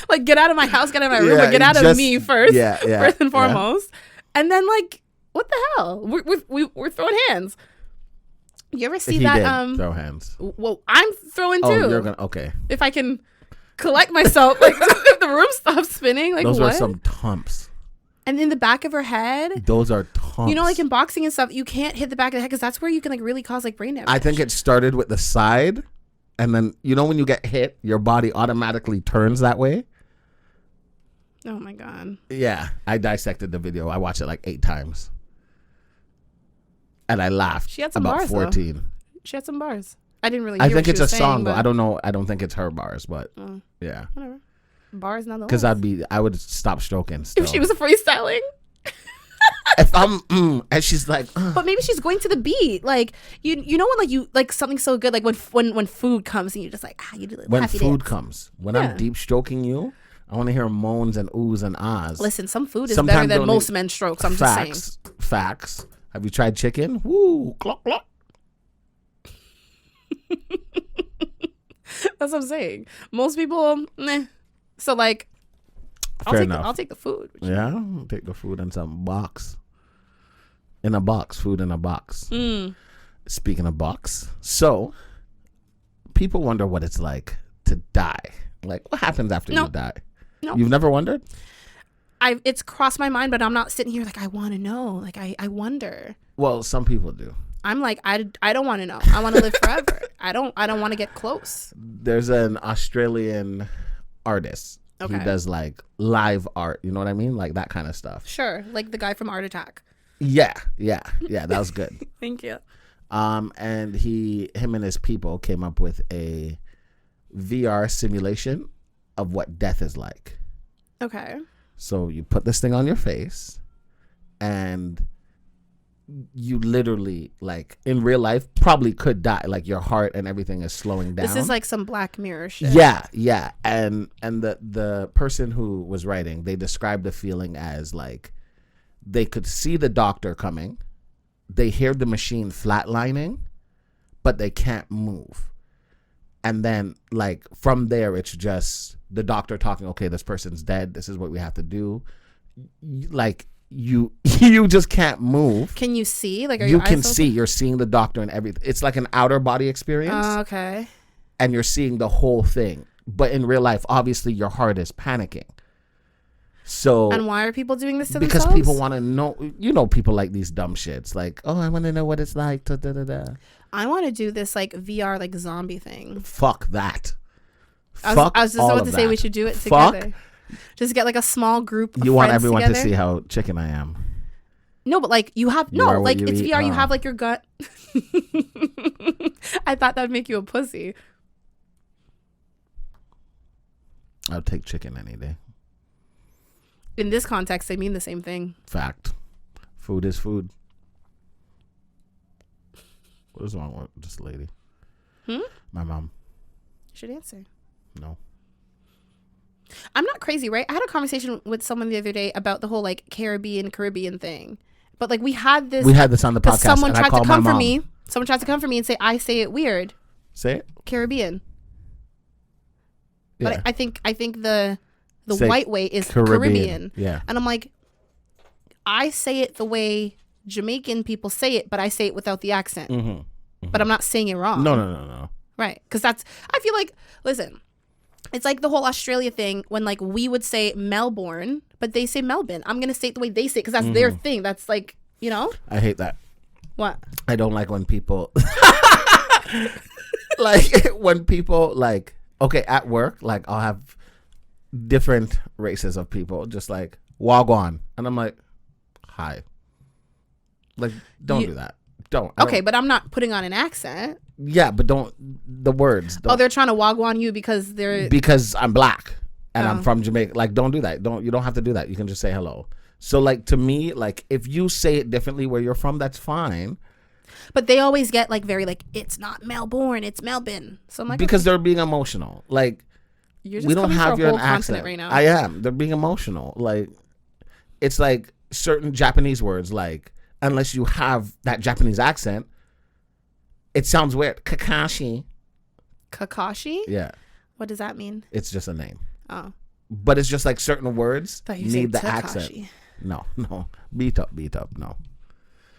Like, get out of my house, get out of my room, but get out of me first. First and foremost. And then, like, what the hell? We're throwing hands. You ever see that? Throw hands. Well, I'm throwing too. Oh, you're gonna okay. If I can collect myself, like if the room stops spinning, like those what? are some thumps. And in the back of her head, those are thumps. You know, like in boxing and stuff, you can't hit the back of the head because that's where you can like really cause like brain damage. I think it started with the side, and then you know when you get hit, your body automatically turns that way. Oh my god. Yeah, I dissected the video. I watched it like 8 times. And I laughed. She had some about bars, 14. Though. She had some bars. I didn't really. I think it's a saying, song though. I don't know. I don't think it's her bars, but yeah. Whatever. Bars nonetheless. Because I would stop stroking. Still. If she was freestyling. If I'm and she's like, but maybe she's going to the beat. Like you know when like you like something so good like when food comes and you're just like you do when food comes when I'm deep stroking you. I want to hear moans and oohs and ahs. Listen, some food is better than most men's strokes. I'm just saying. Facts. Have you tried chicken? Woo, clock, clock. That's what I'm saying. Most people, So like, I'll take the food. Yeah, I'll take the food in some box. In a box, food in a box. Speaking of box, so people wonder what it's like to die. Like, what happens after you die? No. You've never wondered? It's crossed my mind, but I'm not sitting here like I want to know. Like I wonder. Well, some people do. I'm like I don't want to know. I want to live forever. I don't want to get close. There's an Australian artist. Okay. He does like live art. You know what I mean? Like that kind of stuff. Sure, like the guy from Art Attack. Yeah. That was good. Thank you. And him and his people came up with a VR simulation of what death is like. Okay. So you put this thing on your face, and you literally, like, in real life probably could die. Like, your heart and everything is slowing down. This is like some Black Mirror shit. Yeah. And the person who was writing, they described the feeling as like they could see the doctor coming, they hear the machine flatlining, but they can't move. And then, like, from there, it's just the doctor talking, okay, this person's dead. This is what we have to do. Like, you just can't move. Can you see? Like, are you your can eyes see. open? You're seeing the doctor and everything. It's like an outer body experience. Okay. And you're seeing the whole thing. But in real life, obviously, your heart is panicking. So, and why are people doing this to because themselves? people want to know. You know, people like these dumb shits. Like, oh, I want to know what it's like. Da, da, da, da. I want to do this like VR like zombie thing. Fuck that. I was just about to say we should do it together. Just get like a small group. You want everyone together. to see how chicken I am. No, but like you have like it's eat. VR. You have like your gut. I thought that would make you a pussy. I'll take chicken any day. In this context, they mean the same thing. Fact. Food is food. What is wrong with this lady? My mom. You should answer. No. I'm not crazy, right? I had a conversation with someone the other day about the whole like Caribbean thing. But like we had this on the podcast. Someone and tried I called to come my for mom. me. Someone tried to come for me and say I say it weird. Say it. Caribbean. Yeah. But I think the Say white way is Caribbean. Yeah. And I'm like, I say it the way Jamaican people say it, but I say it without the accent. But I'm not saying it wrong. No. Right. Because I feel like, listen, it's like the whole Australia thing when like we would say Melbourne, but they say Melbourne. I'm going to say it the way they say it because that's their thing. That's like, you know? I hate that. What? I don't like when people like when people like, okay, at work, like I'll have different races of people just like wagwan, and I'm like, hi. Like, don't do that. Don't. Okay, but I'm not putting on an accent. Yeah, but don't the words. Don't, they're trying to wagwan you because I'm black and I'm from Jamaica. Like, don't do that. You don't have to do that. You can just say hello. So like to me, like if you say it differently where you're from, that's fine. But they always get like very like it's not Melbourne, it's Melbourne. So I'm like, because they're being emotional. Like you're just we don't have your accent accent right now. I am. They're being emotional. Like it's like certain Japanese words. Like unless you have that Japanese accent, it sounds weird. Kakashi. Kakashi? Yeah. What does that mean? It's just a name. Oh. But it's just like certain words need the Takashi. accent. No. Beat up. No.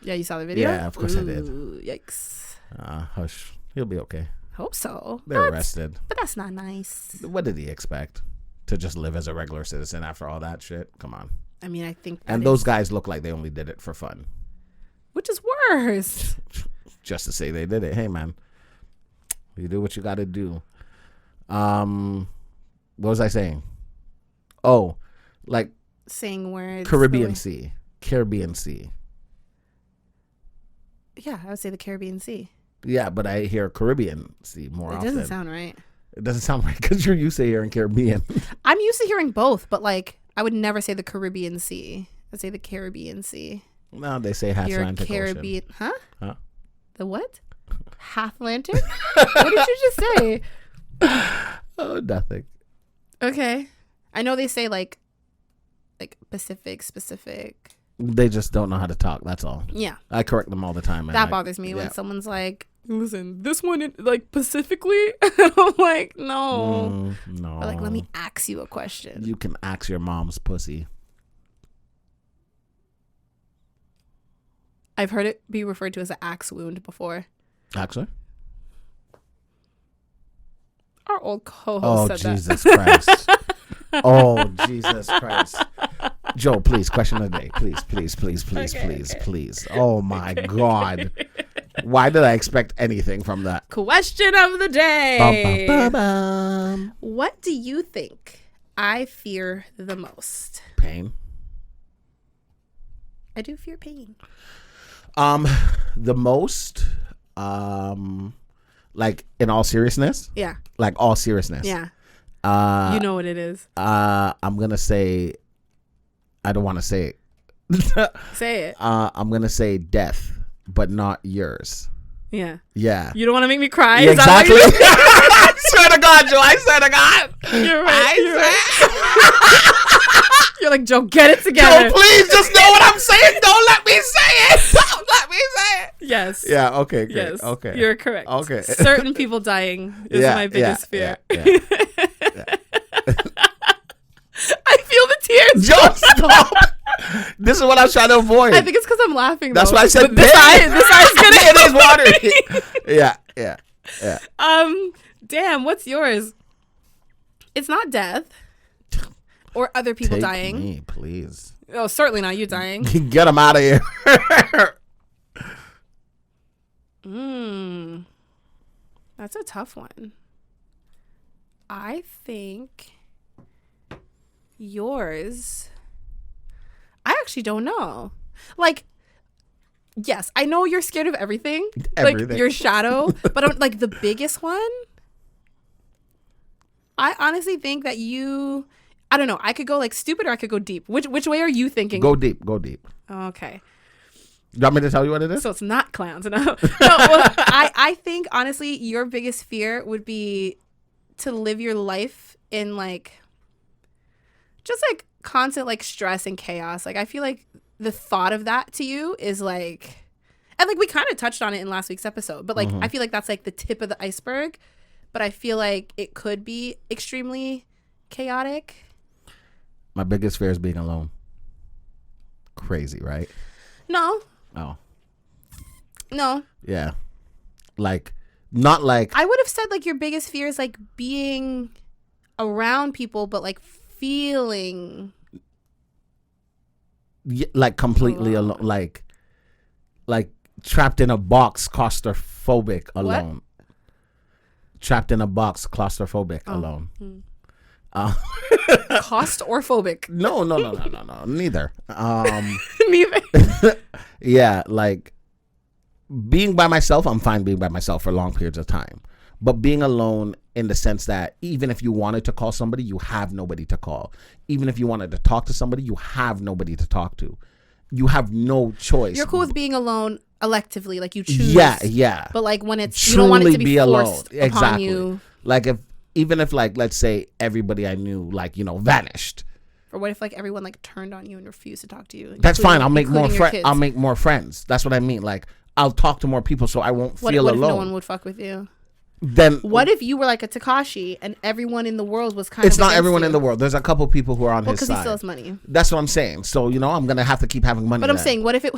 Yeah, you saw the video? Yeah, of course I did. Yikes. Hush. He'll be okay. Hope so. They're arrested. But that's not nice. What did he expect? To just live as a regular citizen after all that shit? Come on. I mean, I think and those guys look like they only did it for fun. Which is worse. Just to say they did it. Hey, man. You do what you got to do. What was I saying? Oh, like saying words. Caribbean Sea. Yeah, I would say the Caribbean Sea. Yeah, but I hear Caribbean Sea more often. It doesn't sound right. It doesn't sound right because you're used to hearing Caribbean. I'm used to hearing both, but like I would never say the Caribbean Sea. I'd say the Caribbean Sea. No, they say Atlantic Caribbean, Ocean. Huh? The what? Atlantic? What did you just say? Oh, nothing. Okay. I know they say like Pacific, specific. They just don't know how to talk. That's all. Yeah. I correct them all the time. That bothers me when someone's like, listen, this one, like, Pacifically? I'm like, no. No. Or like, let me ask you a question. You can ask your mom's pussy. I've heard it be referred to as an axe wound before. Actually? Our old co-host said Jesus that. Christ. Oh, Jesus Christ. Joe, please, question of the day. Please. Oh, my God. Why did I expect anything from that? Question of the day. Bum, bum, bum, bum. What do you think I fear the most? Pain. I do fear pain. The most, like in all seriousness? Yeah. Like all seriousness? Yeah. You know what it is. I'm gonna say. I don't want to say it. Say it. I'm gonna say death, but not yours. Yeah. Yeah. You don't want to make me cry. Yeah, Is that exactly. what I swear to God, Joe. I swear to God. you're right. You're like, Joe, get it together. Joe, please just know what I'm saying. Don't let me say it. Don't let me say it. Yes. Yeah. Okay. Great. Yes. Okay. You're correct. Okay. Certain people dying is my biggest fear. Yeah. I feel the tears. Joe, stop. This is what I was trying to avoid. I think it's because I'm laughing. That's though. why I said But this eye's gonna. It is watery. Yeah. Damn. What's yours? It's not death or other people Take dying. me, please. Oh, certainly not you dying. Get them out of here. That's a tough one. I think yours. I actually don't know. Like, yes, I know you're scared of everything. Everything. Like your shadow, but I'm like the biggest one. I honestly think that I don't know. I could go like stupid or I could go deep. Which way are you thinking? Go deep. Okay. You want me to tell you what it is? So it's not clowns. No. Well, I think honestly your biggest fear would be to live your life in like just like constant like stress and chaos. Like I feel like the thought of that to you is like, and like we kind of touched on it in last week's episode, but like I feel like that's like the tip of the iceberg. But I feel like it could be extremely chaotic. My biggest fear is being alone. Crazy, right? No. Oh. No. Yeah. Like, not like. I would have said like your biggest fear is like being around people, but like feeling. Like completely alone. Like trapped in a box, claustrophobic, alone. What? Trapped in a box, claustrophobic, alone. Cost or phobic? No. Neither. Neither. Yeah, like being by myself, I'm fine being by myself for long periods of time. But being alone in the sense that even if you wanted to call somebody, you have nobody to call. Even if you wanted to talk to somebody, you have nobody to talk to. You have no choice. You're cool with being alone electively, like you choose. Yeah. But like when it's Truly you don't want it to be alone. forced upon Exactly. you. Like even if like let's say everybody I knew like vanished. Or what if like everyone like turned on you and refused to talk to you? That's fine. I'll make more friends. I'll make more friends. That's what I mean. Like I'll talk to more people so I won't feel what alone. What if no one would fuck with you? Then what if you were like a Takashi and everyone in the world was kind of It's not everyone you? in the world. There's a couple people who are on his side. Because he still has money. That's what I'm saying. So I'm gonna have to keep having money. But I'm saying, what if you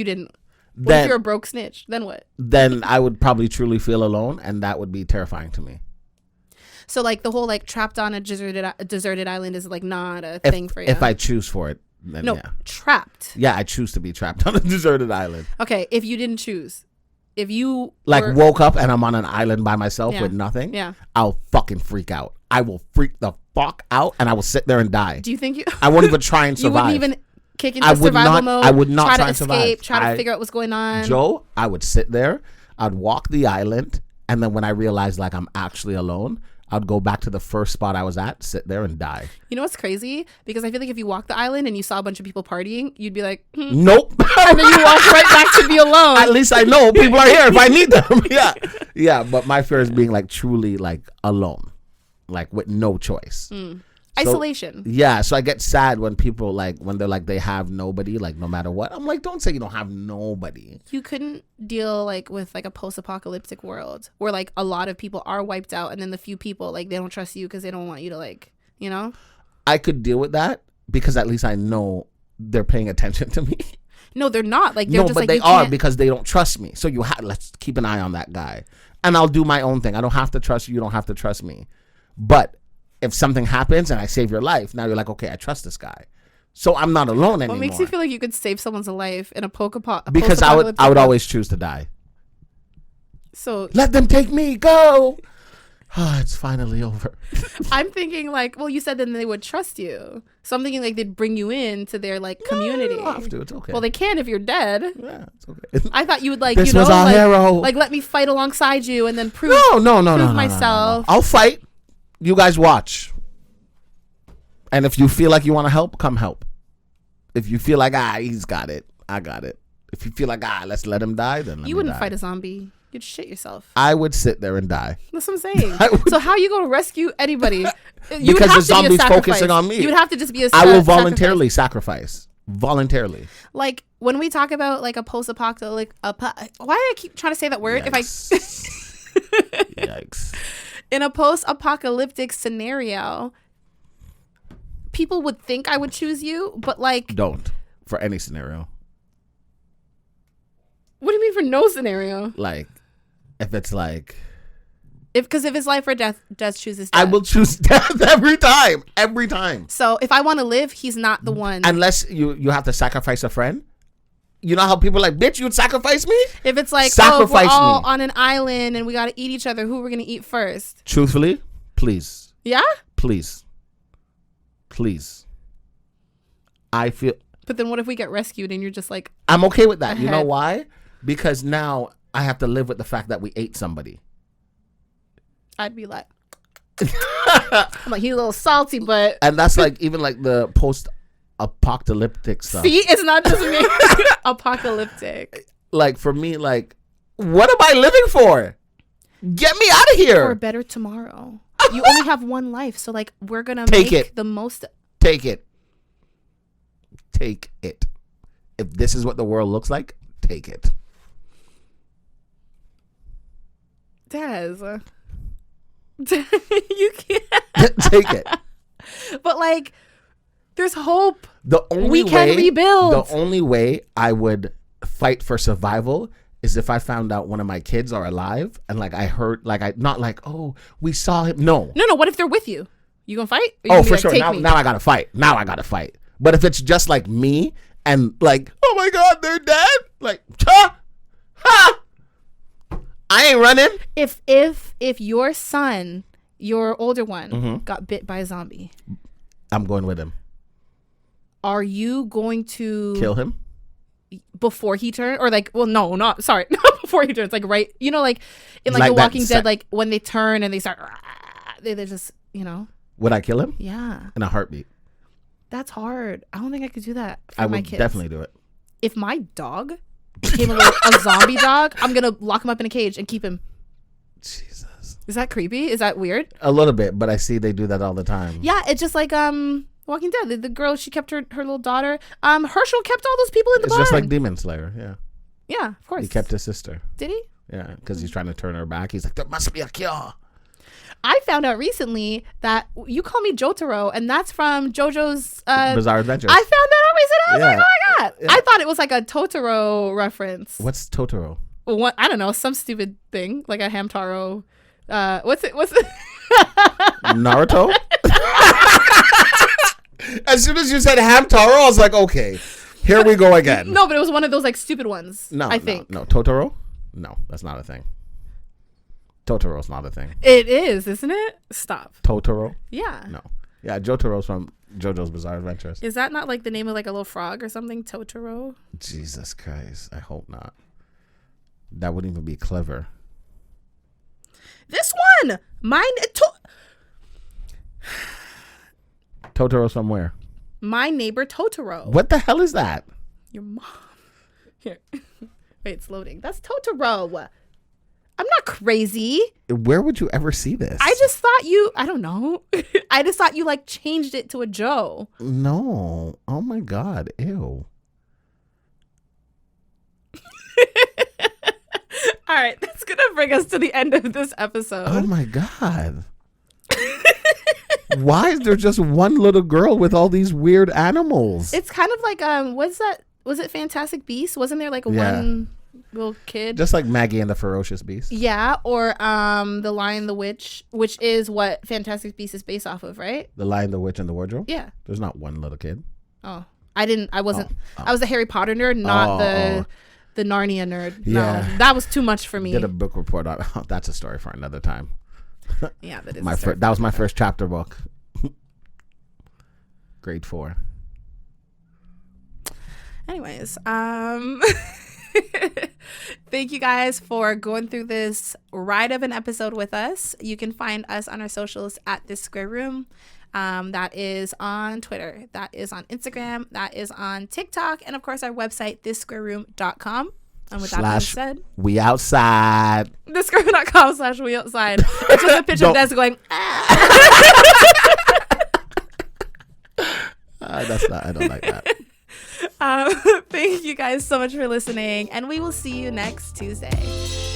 didn't? What if you're a broke snitch? Then what? Then I would probably truly feel alone, and that would be terrifying to me. So like the whole like trapped on a deserted island is like not a thing for you. If I choose for it, then no, yeah. Trapped. Yeah, I choose to be trapped on a deserted island. Okay, if you didn't choose. If you woke up and I'm on an island by myself with nothing, I'll fucking freak out. I will freak the fuck out and I will sit there and die. Do you think I won't even try and survive. You wouldn't even kick into survival mode? I would not try to and escape, survive. try to figure out what's going on. Joe, I would sit there, I'd walk the island, and then when I realized like I'm actually alone, I'd go back to the first spot I was at, sit there and die. You know what's crazy? Because I feel like if you walk the island and you saw a bunch of people partying, you'd be like, nope. And then you walk right back to be alone. At least I know people are here if I need them. Yeah. But my fear is being like truly like alone, like with no choice. Isolation. Yeah. So I get sad when people like when they're like they have nobody, like no matter what. I'm like, don't say you don't have nobody. You couldn't deal like with like a post-apocalyptic world where like a lot of people are wiped out and then the few people like they don't trust you because they don't want you to like, you know? I could deal with that because at least I know they're paying attention to me. No, they're not. Like they're no, just but like they are because they don't trust me. So let's keep an eye on that guy, and I'll do my own thing. I don't have to trust you. You don't have to trust me. But if something happens and I save your life, now you're like, okay, I trust this guy. So I'm not alone anymore. What makes you feel like you could save someone's life in a because I would always choose to die. So let them take me. Go. Oh, it's finally over. I'm thinking like, well, you said then they would trust you. So I'm thinking like they'd bring you into their like community. No, you don't have to. It's okay. Well, they can if you're dead. Yeah, it's okay. I thought you would like, this was our hero. Like let me fight alongside you and then prove no, myself. I'll fight. You guys watch. And if you feel like you want to help, come help. If you feel like, he's got it, I got it. If you feel like, let's let him die, then you wouldn't fight a zombie. You'd shit yourself. I would sit there and die. That's what I'm saying. So how are you going to rescue anybody? Because the zombie's focusing on me. You would have to just be a I will voluntarily sacrifice. Voluntarily. Like when we talk about like a post-apocalyptic, why do I keep trying to say that word? Yikes. In a post-apocalyptic scenario, people would think I would choose you, but like... Don't. For any scenario. What do you mean for no scenario? Like, if it's like... Because if it's life or death, chooses death. I will choose death every time. Every time. So if I want to live, he's not the one. Unless you have to sacrifice a friend. You know how people are like, bitch, you'd sacrifice me? If it's like, sacrifice we're all me on an island and we got to eat each other, who we're going to eat first? Truthfully, please. Yeah? Please. I feel... But then what if we get rescued and you're just like... I'm okay with that. ahead. You know why? Because now I have to live with the fact that we ate somebody. I'd be like... I'm like, he's a little salty, but... And that's like, even like the post-apocalyptic stuff. See? It's not just me. Apocalyptic. Like, for me, like, what am I living for? Get me out of here. For a better tomorrow. You only have one life, so like, we're going to make the most... Take it. Take it. If this is what the world looks like, take it. Daz. You can't. Take it. But like, there's hope. We can rebuild. The only way I would fight for survival is if I found out one of my kids are alive and like I heard, like not like, oh, we saw him. No. What if they're with you? You gonna fight? Oh, for sure. Now I gotta fight. But if it's just like me and like, oh my God, they're dead. Like, ha! I ain't running. If your son, your older one, got bit by a zombie, I'm going with him. Are you going to kill him before he turns, or like, well, no, not before he turns, like right, like in like The Walking Dead, like when they turn and they start, they just, Would I kill him? Yeah. In a heartbeat. That's hard. I don't think I could do that for I my would kids. Definitely do it. If my dog became a zombie dog, I'm gonna lock him up in a cage and keep him. Jesus. Is that creepy? Is that weird? A little bit, but I see they do that all the time. Yeah, it's just like Walking Dead. The girl, she kept her little daughter. Herschel kept all those people in the barn. It's just like Demon Slayer. Yeah. Yeah, of course. He kept his sister. Did he? Yeah, because he's trying to turn her back. He's like, there must be a cure. I found out recently that you call me Jotaro, and that's from JoJo's Bizarre Adventures. I found that out recently. I was like, oh my God. Yeah. I thought it was like a Totoro reference. What's Totoro? What? I don't know. Some stupid thing. Like a Hamtaro. What's it? Naruto? As soon as you said Hamtaro, I was like, okay, here we go again. No, but it was one of those like stupid ones. I think. No. Totoro? No, that's not a thing. Totoro's not a thing. It is, isn't it? Stop. Totoro? Yeah. No. Yeah, Jotaro's from JoJo's Bizarre Adventures. Is that not like the name of like a little frog or something? Totoro? Jesus Christ. I hope not. That wouldn't even be clever. This one! Mine... Totoro's from where? My Neighbor Totoro. What the hell is that? Your mom. Here. Wait, it's loading. That's Totoro. I'm not crazy. Where would you ever see this? I just thought you... I don't know. I just thought you like changed it to a Joe. No. Oh my God. Ew. All right. That's going to bring us to the end of this episode. Oh my God. Why is there just one little girl with all these weird animals? It's kind of like, what's that? Was it Fantastic Beasts? Wasn't there like one little kid? Just like Maggie and the Ferocious Beast. Yeah, or The Lion, the Witch, which is what Fantastic Beasts is based off of, right? The Lion, the Witch, and the Wardrobe? Yeah. There's not one little kid. Oh. I wasn't. I was a Harry Potter nerd, not the Narnia nerd. Yeah. No, that was too much for me. Did a book report on that's a story for another time. Yeah, that is that was my first chapter book. Grade 4. Anyways, Thank you guys for going through this ride of an episode with us. You can find us on our socials at This Square Room. That is on Twitter. That is on Instagram. That is on TikTok. And of course, our website, thissquareroom.com. And with that being said, we outside. thissquareroom.com/we outside. It's just a picture of Des going, That's not, I don't like that. Thank you guys so much for listening, and we will see you next Tuesday.